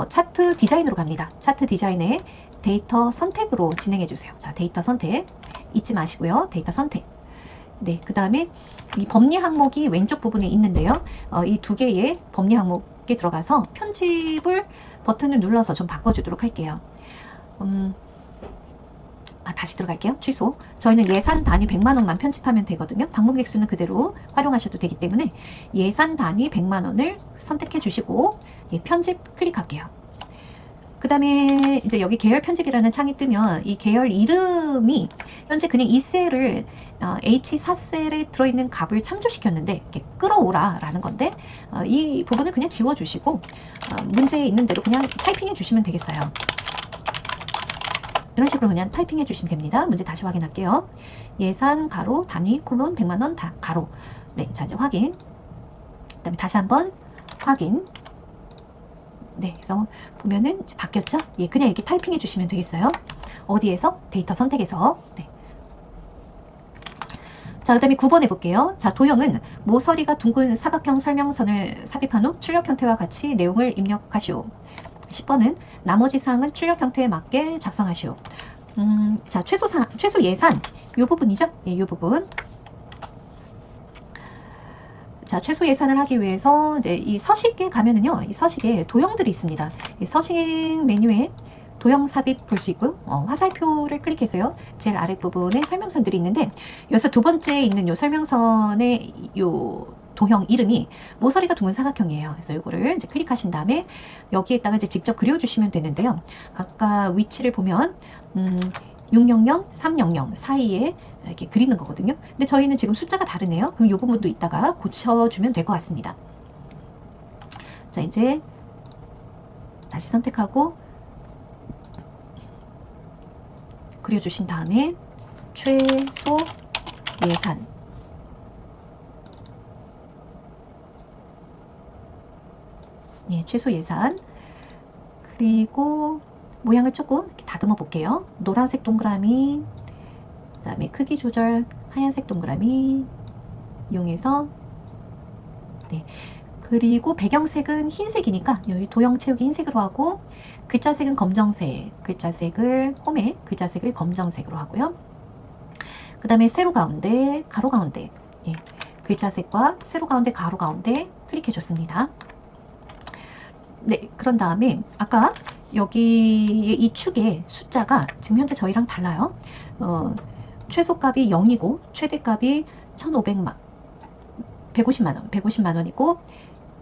차트 디자인으로 갑니다. 차트 디자인에 데이터 선택으로 진행해 주세요. 자, 데이터 선택 잊지 마시고요. 데이터 선택. 네, 그 다음에 이 법리 항목이 왼쪽 부분에 있는데요. 이 두 개의 법리 항목에 들어가서 편집을 버튼을 눌러서 좀 바꿔주도록 할게요. 다시 들어갈게요. 취소. 저희는 예산 단위 100만원만 편집하면 되거든요. 방문객 수는 그대로 활용하셔도 되기 때문에 예산 단위 100만원을 선택해 주시고, 예, 편집 클릭할게요. 그 다음에 이제 여기 계열 편집이라는 창이 뜨면 이 계열 이름이 현재 그냥 이 셀을 H4셀에 들어있는 값을 참조시켰는데 이렇게 끌어오라 라는 건데, 이 부분을 그냥 지워주시고 문제에 있는 대로 그냥 타이핑해 주시면 되겠어요. 이런 식으로 그냥 타이핑해 주시면 됩니다. 문제 다시 확인할게요. 예산 가로 단위 콜론 100만원 다 가로. 네, 자, 이제 확인. 그 다음에 다시 한번 확인. 네, 그래서 보면은 이제 바뀌었죠? 예, 그냥 이렇게 타이핑해 주시면 되겠어요. 어디에서? 데이터 선택에서. 네. 자, 자, 그 다음에 9번 해볼게요. 자, 도형은 모서리가 둥근 사각형 설명선을 삽입한 후 출력 형태와 같이 내용을 입력하시오. 10번은 나머지 사항은 출력 형태에 맞게 작성하시오. 자, 최소 예산. 이 부분이죠? 예, 이 부분. 자, 최소 예산을 하기 위해서 이제 이 서식에 가면은요, 이 서식에 도형들이 있습니다. 이 서식 메뉴에 도형 삽입 볼 수 있고요. 화살표를 클릭해서요, 제일 아랫부분에 설명선들이 있는데, 여기서 두 번째 있는 요 설명선의 요 도형 이름이 모서리가 둥근 사각형이에요. 그래서 이거를 이제 클릭하신 다음에 여기에다가 이제 직접 그려주시면 되는데요. 아까 위치를 보면 600, 300 사이에 이렇게 그리는 거거든요. 근데 저희는 지금 숫자가 다르네요. 그럼 이 부분도 이따가 고쳐주면 될 것 같습니다. 자, 이제 다시 선택하고 그려주신 다음에 최소 예산, 예, 최소 예산, 그리고 모양을 조금 이렇게 다듬어 볼게요. 노란색 동그라미, 그 다음에 크기 조절 하얀색 동그라미 이용해서, 네, 그리고 배경색은 흰색이니까 여기 도형 채우기 흰색으로 하고, 글자색은 검정색, 글자색을 홈에 글자색을 검정색으로 하고요. 그 다음에 세로 가운데, 가로 가운데, 예, 글자색과 세로 가운데, 가로 가운데 클릭해 줬습니다. 네, 그런 다음에 아까 여기 이 축에 숫자가 지금 현재 저희랑 달라요. 최소값이 0이고 최대값이 1,500만, 150만 원이고,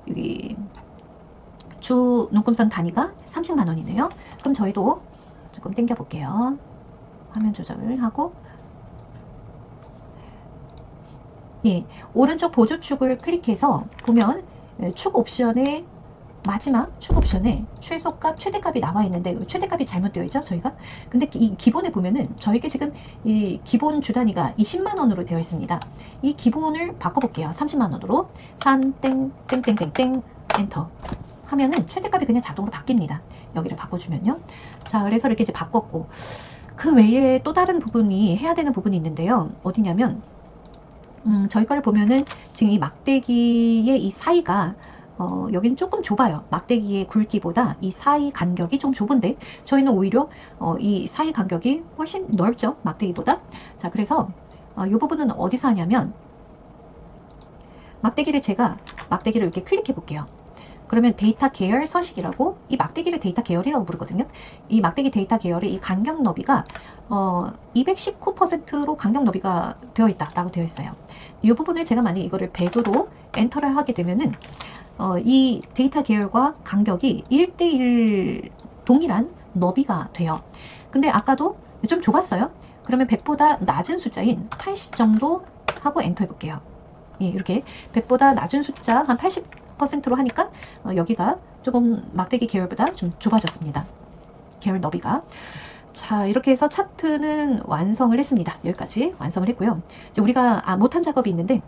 여기 주 눈금선 단위가 30만 원이네요. 그럼 저희도 조금 당겨 볼게요. 화면 조절을 하고, 예, 오른쪽 보조축을 클릭해서 보면 축 옵션에 마지막 축 옵션에 최소값, 최대값이 나와 있는데 최대값이 잘못되어 있죠, 저희가. 근데 이 기본에 보면은 저에게 지금 이 기본 주 단위가 20만 원으로 되어 있습니다. 이 기본을 바꿔볼게요. 30만 원으로 3땡땡땡땡땡 엔터 하면은 최대값이 그냥 자동으로 바뀝니다. 여기를 바꿔주면요. 자, 그래서 이렇게 이제 바꿨고, 그 외에 또 다른 부분이 해야 되는 부분이 있는데요. 어디냐면 저희 거를 보면은 지금 이 막대기의 이 사이가 여기는 조금 좁아요. 막대기의 굵기보다 이 사이 간격이 좀 좁은데 저희는 오히려 이 사이 간격이 훨씬 넓죠, 막대기보다. 자, 그래서 이 부분은 어디서 하냐면, 제가 막대기를 이렇게 클릭해 볼게요. 그러면 데이터 계열 서식이라고, 이 막대기를 데이터 계열이라고 부르거든요. 이 막대기 데이터 계열의 이 간격 너비가 219%로 간격 너비가 되어 있다라고 되어 있어요. 이 부분을 제가 만약 이거를 100으로 엔터를 하게 되면은 이 데이터 계열과 간격이 1대1 동일한 너비가 돼요. 근데 아까도 좀 좁았어요. 그러면 100보다 낮은 숫자인 80 정도 하고 엔터 해볼게요. 예, 이렇게 100보다 낮은 숫자 한 80%로 하니까 여기가 조금 막대기 계열보다 좀 좁아졌습니다. 계열 너비가. 자, 이렇게 해서 차트는 완성을 했습니다. 여기까지 완성을 했고요. 이제 우리가 못한 작업이 있는데,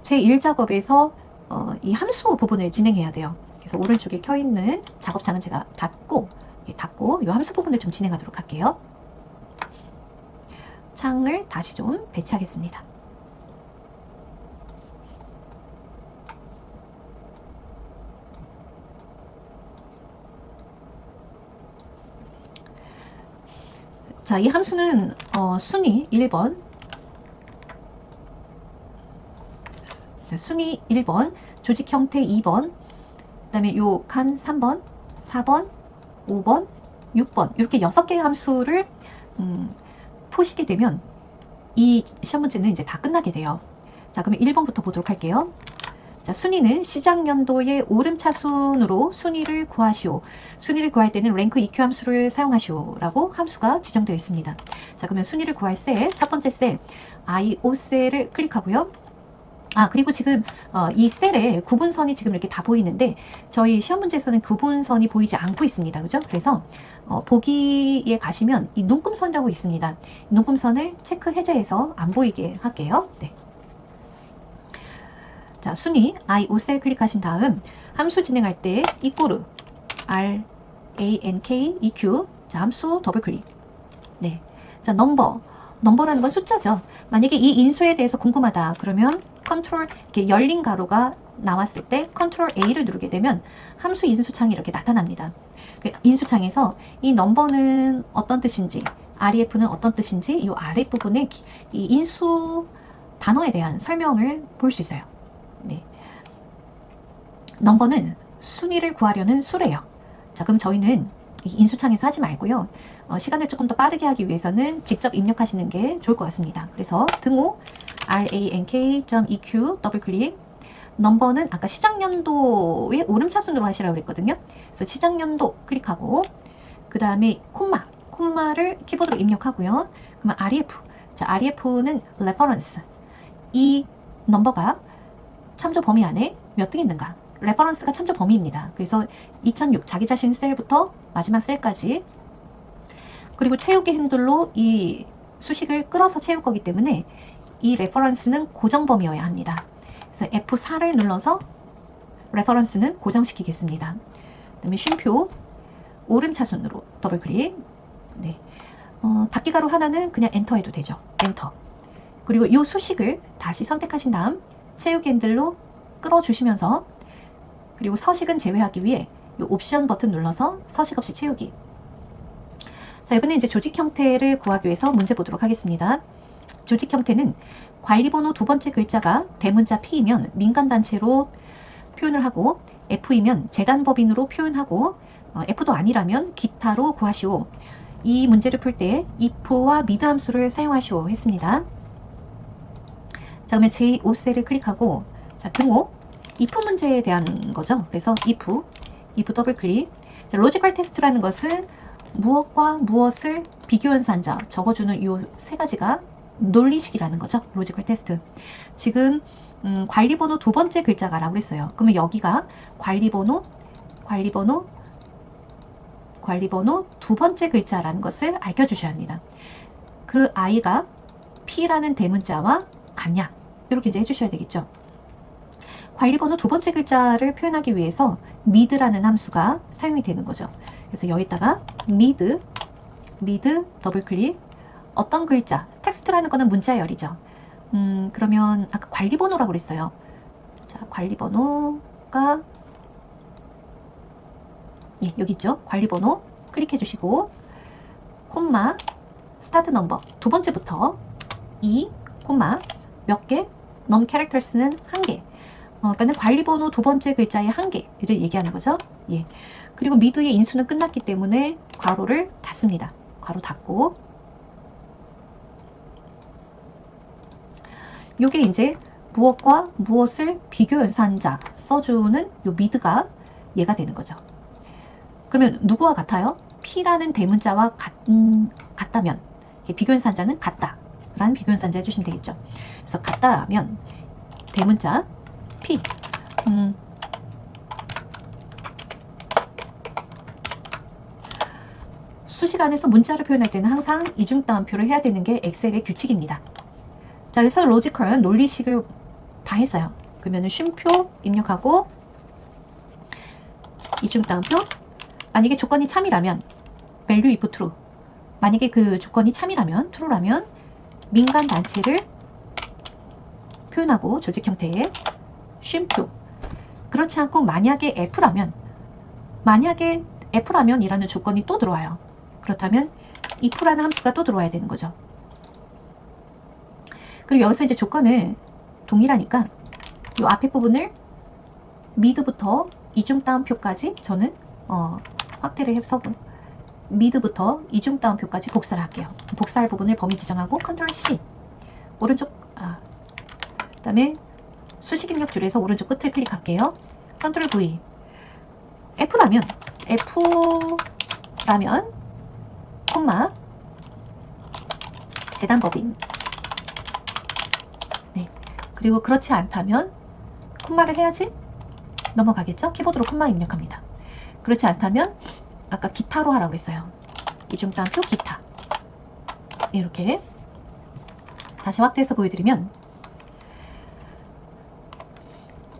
제 1작업에서 이 함수 부분을 진행해야 돼요. 그래서 오른쪽에 켜있는 작업창은 제가 닫고 이 함수 부분을 좀 진행하도록 할게요. 창을 다시 좀 배치하겠습니다. 자, 이 함수는 순위 1번, 순위 1번, 조직 형태 2번, 그 다음에 요 칸 3번, 4번, 5번, 6번 이렇게 6개의 함수를 푸시게 되면 이 시험 문제는 이제 다 끝나게 돼요. 자, 그러면 1번부터 보도록 할게요. 자, 순위는 시작 연도의 오름차순으로 순위를 구하시오. 순위를 구할 때는 랭크 EQ 함수를 사용하시오 라고 함수가 지정되어 있습니다. 자, 그러면 순위를 구할 셀, 첫 번째 셀 IO 셀을 클릭하고요. 그리고 지금 이 셀에 구분선이 지금 이렇게 다 보이는데 저희 시험 문제에서는 구분선이 보이지 않고 있습니다. 그죠? 그래서 보기에 가시면 이 눈금선이라고 있습니다. 눈금선을 체크 해제해서 안 보이게 할게요. 네. 자, 순위 IO 셀 클릭하신 다음 함수 진행할 때 이꼬르 RANK EQ, 자, 함수 더블 클릭. 네. 자, 넘버 넘버라는 건 숫자죠. 만약에 이 인수에 대해서 궁금하다 그러면 컨트롤, 이렇게 열린 가로가 나왔을 때 컨트롤 A를 누르게 되면 함수 인수창이 이렇게 나타납니다. 그 인수창에서 이 넘버는 어떤 뜻인지, REF는 어떤 뜻인지 이 아랫부분에 이 인수 단어에 대한 설명을 볼 수 있어요. 네. 넘버는 순위를 구하려는 수래요. 자, 그럼 저희는 이 인수창에서 하지 말고요. 시간을 조금 더 빠르게 하기 위해서는 직접 입력하시는 게 좋을 것 같습니다. 그래서 등호 rank.eq 더블 클릭. 넘버는 아까 시작연도의 오름차순으로 하시라고 그랬거든요. 그래서 시작연도 클릭하고 그 다음에 콤마를 키보드로 입력하고요. 그러면 REF. 자, REF는 reference. 이 넘버가 참조 범위 안에 몇 등 있는가. 레퍼런스가 참조 범위입니다. 그래서 2006 자기 자신 셀부터 마지막 셀까지, 그리고 채우기 핸들로 이 수식을 끌어서 채울 거기 때문에 이 레퍼런스는 고정 범위여야 합니다. 그래서 F4를 눌러서 레퍼런스는 고정시키겠습니다. 그 다음에 쉼표 오름차순으로 더블 클릭. 네. 닫기가로 하나는 그냥 엔터 해도 되죠. 엔터. 그리고 이 수식을 다시 선택하신 다음 채우기 핸들로 끌어주시면서, 그리고 서식은 제외하기 위해 이 옵션 버튼 눌러서 서식 없이 채우기. 자, 이번에 이제 조직 형태를 구하기 위해서 문제 보도록 하겠습니다. 조직 형태는 관리번호 두 번째 글자가 대문자 P이면 민간단체로 표현을 하고, F이면 재단법인으로 표현하고, F도 아니라면 기타로 구하시오. 이 문제를 풀 때 if와 mid 함수를 사용하시오 했습니다. 자, 그러면 제5셀을 클릭하고, 자, 등호 if 문제에 대한 거죠. 그래서 if 더블 클릭. 자, 로지컬 테스트라는 것은 무엇과 무엇을 비교연산자 적어주는 이 세 가지가 논리식이라는 거죠. 로지컬 테스트. 지금 관리번호 두 번째 글자가 라고 했어요. 그러면 여기가 관리번호 두 번째 글자라는 것을 알려주셔야 합니다. 그 아이가 P라는 대문자와 같냐, 이렇게 이제 해주셔야 되겠죠. 관리번호 두 번째 글자를 표현하기 위해서 mid라는 함수가 사용이 되는 거죠. 그래서 여기다가 mid 더블 클릭. 어떤 글자, 텍스트라는 거는 문자열이죠. 그러면 아까 관리번호라고 그랬어요. 자, 관리번호가 여기 있죠. 관리번호 클릭해 주시고, 콤마 스타트 넘버 두 번째부터 2, 콤마 몇 개, 넘 캐릭터스는 1개. 그러니까 관리번호 두 번째 글자의 1개를 얘기하는 거죠. 예. 그리고 미드의 인수는 끝났기 때문에 괄호를 닫습니다. 괄호 닫고, 요게 이제 무엇과 무엇을 비교 연산자 써주는 요 미드가 얘가 되는 거죠. 그러면 누구와 같아요? P라는 대문자와 같다면, 비교 연산자는 같다 라는 비교 연산자 해주시면 되겠죠. 그래서 같다면 대문자 P, 수식 안에서 문자를 표현할 때는 항상 이중따옴표를 해야 되는 게 엑셀의 규칙입니다. 자, 그래서 로지컬 논리식을 다 했어요. 그러면 쉼표 입력하고 이중따옴표. 만약에 조건이 참이라면 value if true. 만약에 그 조건이 참이라면, true라면 민간 단체를 표현하고 조직 형태의 쉼표. 그렇지 않고 만약에 F라면 이라는 조건이 또 들어와요. 그렇다면 if라는 함수가 또 들어와야 되는 거죠. 그리고 여기서 이제 조건은 동일하니까 이 앞에 부분을 mid부터 이중따옴표까지 저는 확대를 해서 mid부터 이중따옴표까지 복사를 할게요. 복사할 부분을 범위 지정하고 컨트롤 C, 오른쪽 그 다음에 수식 입력 줄에서 오른쪽 끝을 클릭할게요. 컨트롤 V. F라면 콤마 재단법인. 네. 그리고 그렇지 않다면 콤마를 해야지 넘어가겠죠? 키보드로 콤마 입력합니다. 그렇지 않다면 아까 기타로 하라고 했어요. 이중따옴표 기타. 이렇게 다시 확대해서 보여드리면,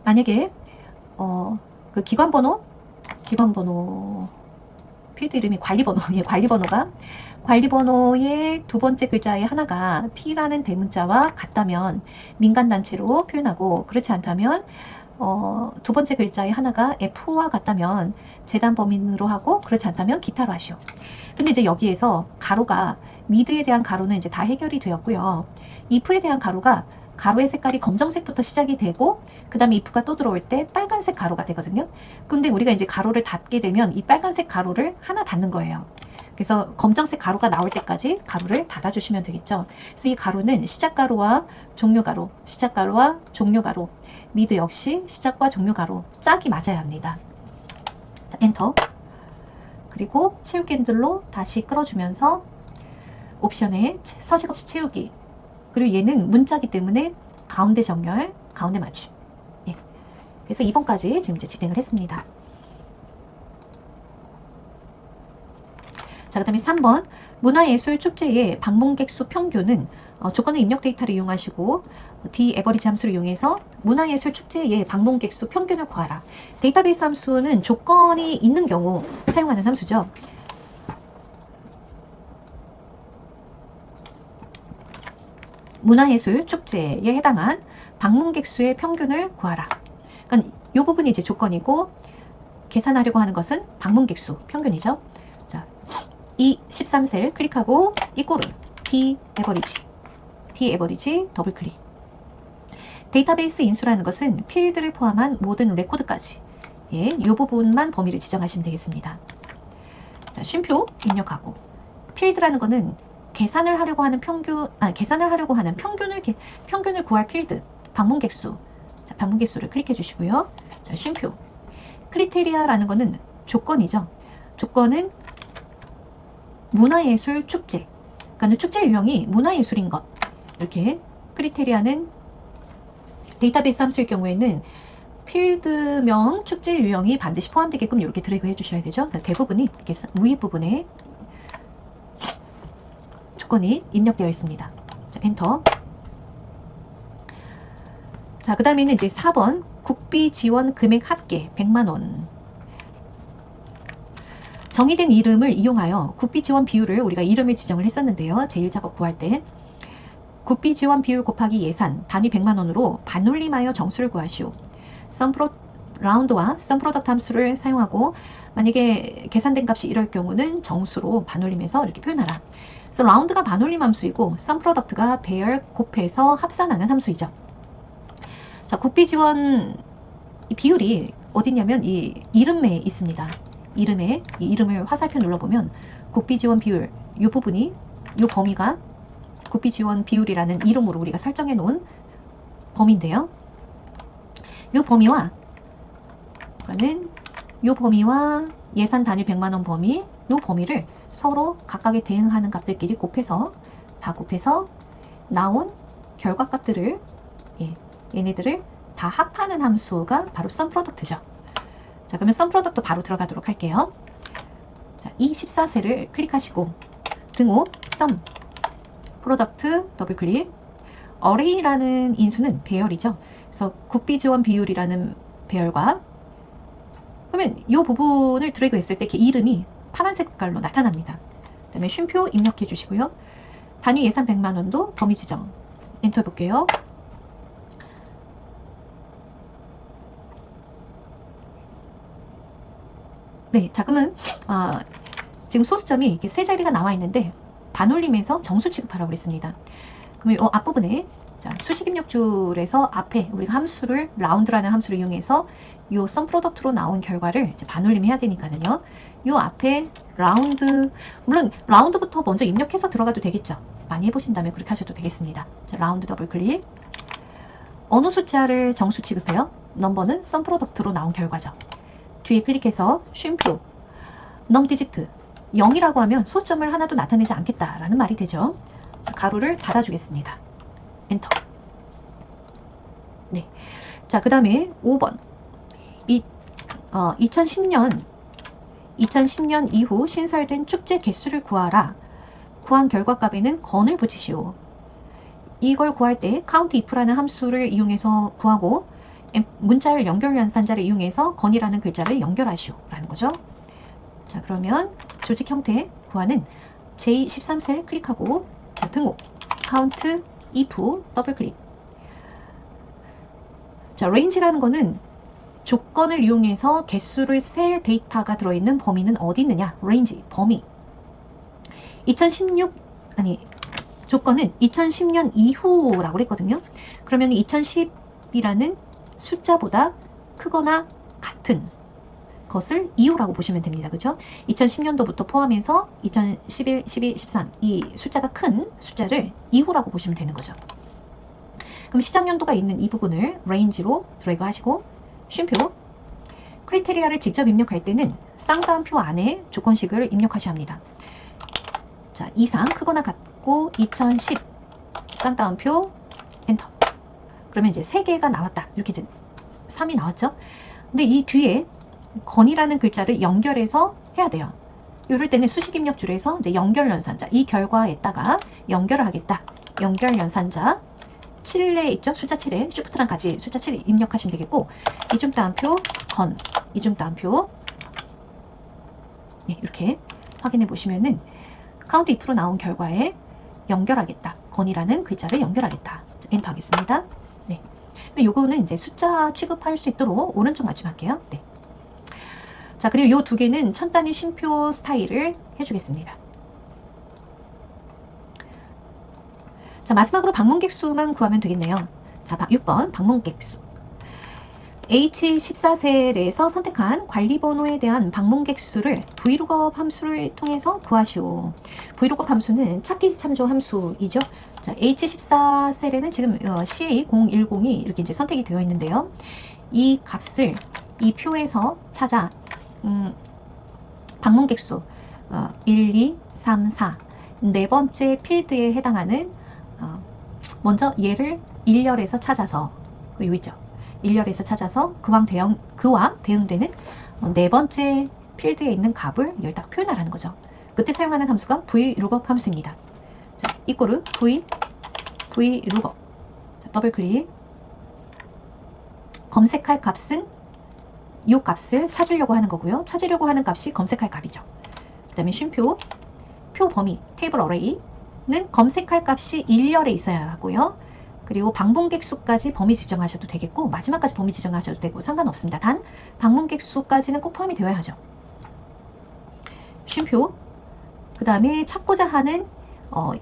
만약에 그 기관번호 필드 이름이 관리번호, 관리번호가 관리번호의 두 번째 글자의 하나가 P라는 대문자와 같다면 민간단체로 표현하고, 그렇지 않다면 두 번째 글자의 하나가 F와 같다면 재단 범인으로 하고, 그렇지 않다면 기타로 하시오. 근데 이제 여기에서 가로가 미드에 대한 가로는 이제 다 해결이 되었고요. if에 대한 가로가 가로의 색깔이 검정색부터 시작이 되고, 그 다음에 if가 또 들어올 때 빨간색 가로가 되거든요. 근데 우리가 이제 가로를 닫게 되면 이 빨간색 가로를 하나 닫는 거예요. 그래서 검정색 가로가 나올 때까지 가로를 닫아주시면 되겠죠. 그래서 이 가로는 시작 가로와 종료 가로, 시작 가로와 종료 가로, 미드 역시 시작과 종료 가로 짝이 맞아야 합니다. 자, 엔터. 그리고 채우기 핸들로 다시 끌어주면서 옵션에 서식 없이 채우기. 그리고 얘는 문자기 때문에 가운데 정렬, 가운데 맞춤. 예. 그래서 2번까지 지금 이제 진행을 했습니다. 자, 그 다음에 3번 문화예술 축제의 방문객 수 평균은 조건의 입력 데이터를 이용하시고 d-average 함수를 이용해서 문화예술 축제의 방문객 수 평균을 구하라. 데이터베이스 함수는 조건이 있는 경우 사용하는 함수죠. 문화예술 축제에 해당한 방문객 수의 평균을 구하라. 그러니까 이 부분이 이제 조건이고, 계산하려고 하는 것은 방문객 수 평균이죠. 자, 이 13셀 클릭하고 이꼬르 d-average 더블 클릭. 데이터베이스 인수라는 것은 필드를 포함한 모든 레코드까지, 예, 이 부분만 범위를 지정하시면 되겠습니다. 자, 쉼표 입력하고, 필드라는 것은 계산을 하려고 하는 평균을 구할 필드, 방문객 수. 자, 방문객 수를 클릭해 주시고요. 자, 쉼표. 크리테리아라는 것은 조건이죠. 조건은 문화예술 축제. 그러니까 축제 유형이 문화예술인 것. 이렇게 크리테리아는 데이터베이스 함수일 경우에는 필드명 축제 유형이 반드시 포함되게끔 이렇게 드래그 해주셔야 되죠. 대부분이 이렇게 위에 부분에 조건이 입력되어 있습니다. 자, 엔터. 자, 그 다음에는 이제 4번 국비 지원 금액 합계 100만원. 정의된 이름을 이용하여 국비 지원 비율을 우리가 이름을 지정을 했었는데요. 제1작업 구할 때 국비 지원 비율 곱하기 예산 단위 100만원으로 반올림하여 정수를 구하시오. 라운드와 썸프로덕트 함수를 사용하고, 만약에 계산된 값이 이럴 경우는 정수로 반올림해서 이렇게 표현하라. 그래서 라운드가 반올림 함수이고 썸프로덕트가 배열 곱해서 합산하는 함수이죠. 자, 국비 지원 비율이 어디냐면 이 이름에 있습니다. 이름에, 이 이름을 화살표 눌러보면 국비 지원 비율, 이 부분이, 이 범위가 국비 지원 비율이라는 이름으로 우리가 설정해 놓은 범위인데요. 이 범위와 예산 단위 100만원 범위, 이 범위를 서로 각각에 대응하는 값들끼리 곱해서 나온 결과 값들을, 예, 얘네들을 다 합하는 함수가 바로 썸프로덕트죠. 자, 그러면 썸프로덕트 바로 들어가도록 할게요. 자, 이 14셀을 클릭하시고 등호 썸프로덕트 더블 클릭. 어레이라는 인수는 배열이죠. 그래서 국비 지원 비율이라는 배열과, 그러면 이 부분을 드래그 했을 때 이름이 파란색 색깔로 나타납니다. 그 다음에 쉼표 입력해 주시고요. 단위 예산 100만원도 범위 지정. 엔터 해볼게요. 네, 자, 그러면 지금 소수점이 이렇게 세 자리가 나와 있는데 반올림해서 정수 취급하라고 그랬습니다. 그러면 이 앞부분에, 자, 수식 입력줄에서 앞에 우리가 함수를, 라운드라는 함수를 이용해서 이 썸프로덕트로 나온 결과를 이제 반올림해야 되니까요. 이 앞에 라운드, 물론 라운드부터 먼저 입력해서 들어가도 되겠죠. 많이 해보신다면 그렇게 하셔도 되겠습니다. 자, 라운드 더블 클릭. 어느 숫자를 정수 취급해요? 넘버는 썸프로덕트로 나온 결과죠. 뒤에 클릭해서 쉼표 넘 디지트 0이라고 하면 소수점을 하나도 나타내지 않겠다라는 말이 되죠. 자, 가로를 닫아주겠습니다. 엔터. 네. 자, 그 다음에 5번. 2010년 이후 신설된 축제 개수를 구하라. 구한 결과 값에는 건을 붙이시오. 이걸 구할 때 count if라는 함수를 이용해서 구하고, 문자열 연결 연산자를 이용해서 건이라는 글자를 연결하시오 라는 거죠. 자, 그러면 조직 형태 구하는 J13셀 클릭하고, 자, 등호, count, if, 더블 클릭. 자, range라는 거는 조건을 이용해서 개수를 셀 데이터가 들어있는 범위는 어디 있느냐? range, 범위. 2016, 아니, 조건은 2010년 이후라고 했거든요. 그러면 2010이라는 숫자보다 크거나 같은 것을 이후라고 보시면 됩니다. 그죠? 2010년도부터 포함해서 2011, 12, 13 이 숫자가 큰 숫자를 이후라고 보시면 되는 거죠. 그럼 시작연도가 있는 이 부분을 range로 드래그 하시고 쉼표, 크리테리아를 직접 입력할 때는 쌍따옴표 안에 조건식을 입력하셔야 합니다. 자, 이상 크거나 같고 2010 쌍따옴표 엔터. 그러면 이제 3개가 나왔다. 이렇게 이제 3이 나왔죠. 근데 이 뒤에 건이라는 글자를 연결해서 해야 돼요. 이럴 때는 수식 입력줄에서 이제 연결 연산자, 이 결과에다가 연결을 하겠다. 연결 연산자 7에 있죠? 숫자 7에 쉬프트랑 같이 숫자 7 입력하시면 되겠고, 이중따옴표 건, 이중따옴표, 네, 이렇게 확인해 보시면은 카운트 if로 나온 결과에 연결하겠다. 건이라는 글자를 연결하겠다. 엔터 하겠습니다. 네. 근데 요거는 이제 숫자 취급할 수 있도록 오른쪽 맞춤할게요. 네. 자, 그리고 요 두 개는 천 단위 쉼표 스타일을 해주겠습니다. 자, 마지막으로 방문객 수만 구하면 되겠네요. 자, 6번 방문객 수. H14셀에서 선택한 관리번호에 대한 방문객 수를 vlookup 함수를 통해서 구하시오. vlookup 함수는 찾기 참조 함수이죠. 자, H14셀에는 지금 CA010이 이렇게 이제 선택이 되어 있는데요. 이 값을 이 표에서 찾아 방문객 수 1, 2, 3, 4 네 번째 필드에 해당하는 먼저 얘를 1열에서 찾아서 요 있죠. 1열에서 찾아서 그와 대응되는 네 번째 필드에 있는 값을 여기다가 표현하라는 거죠. 그때 사용하는 함수가 vlookup 함수입니다. 자, 이꼬르 vlookup. 자, 더블 클릭. 검색할 값은 이 값을 찾으려고 하는 거고요. 찾으려고 하는 값이 검색할 값이죠. 그 다음에 쉼표, 표 범위, 테이블 어레이는 검색할 값이 1열에 있어야 하고요. 그리고 방문객 수까지 범위 지정하셔도 되겠고, 마지막까지 범위 지정하셔도 되고 상관없습니다. 단 방문객 수까지는 꼭 포함이 되어야 하죠. 쉼표, 그 다음에 찾고자 하는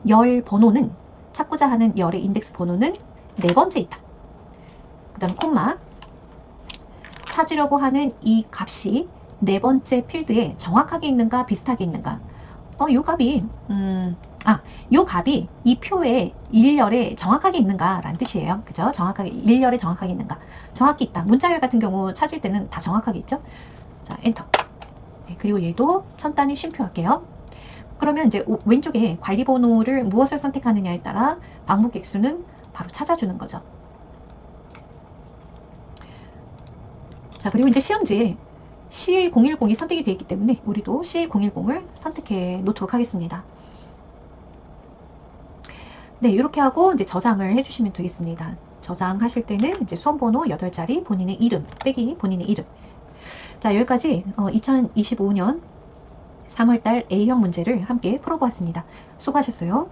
열 번호는, 찾고자 하는 열의 인덱스 번호는 네 번째 있다. 그 다음 콤마, 찾으려고 하는 이 값이 네 번째 필드에 정확하게 있는가 비슷하게 있는가. 요 값이 요 값이 이 표에 1열에 정확하게 있는가 라는 뜻이에요. 그죠? 정확하게 1열에 정확하게 있는가. 정확히 있다. 문자열 같은 경우 찾을 때는 다 정확하게 있죠. 자, 엔터. 네, 그리고 얘도 천 단위 쉼표 할게요. 그러면 이제 왼쪽에 관리 번호를 무엇을 선택하느냐에 따라 방문객 수는 바로 찾아주는 거죠. 자, 그리고 이제 시험지에 CA010이 선택이 되어 있기 때문에 우리도 CA010을 선택해 놓도록 하겠습니다. 네, 이렇게 하고 이제 저장을 해주시면 되겠습니다. 저장하실 때는 이제 수험번호 8자리, 본인의 이름, 빼기 본인의 이름. 자, 여기까지 2025년 3월달 A형 문제를 함께 풀어보았습니다. 수고하셨어요.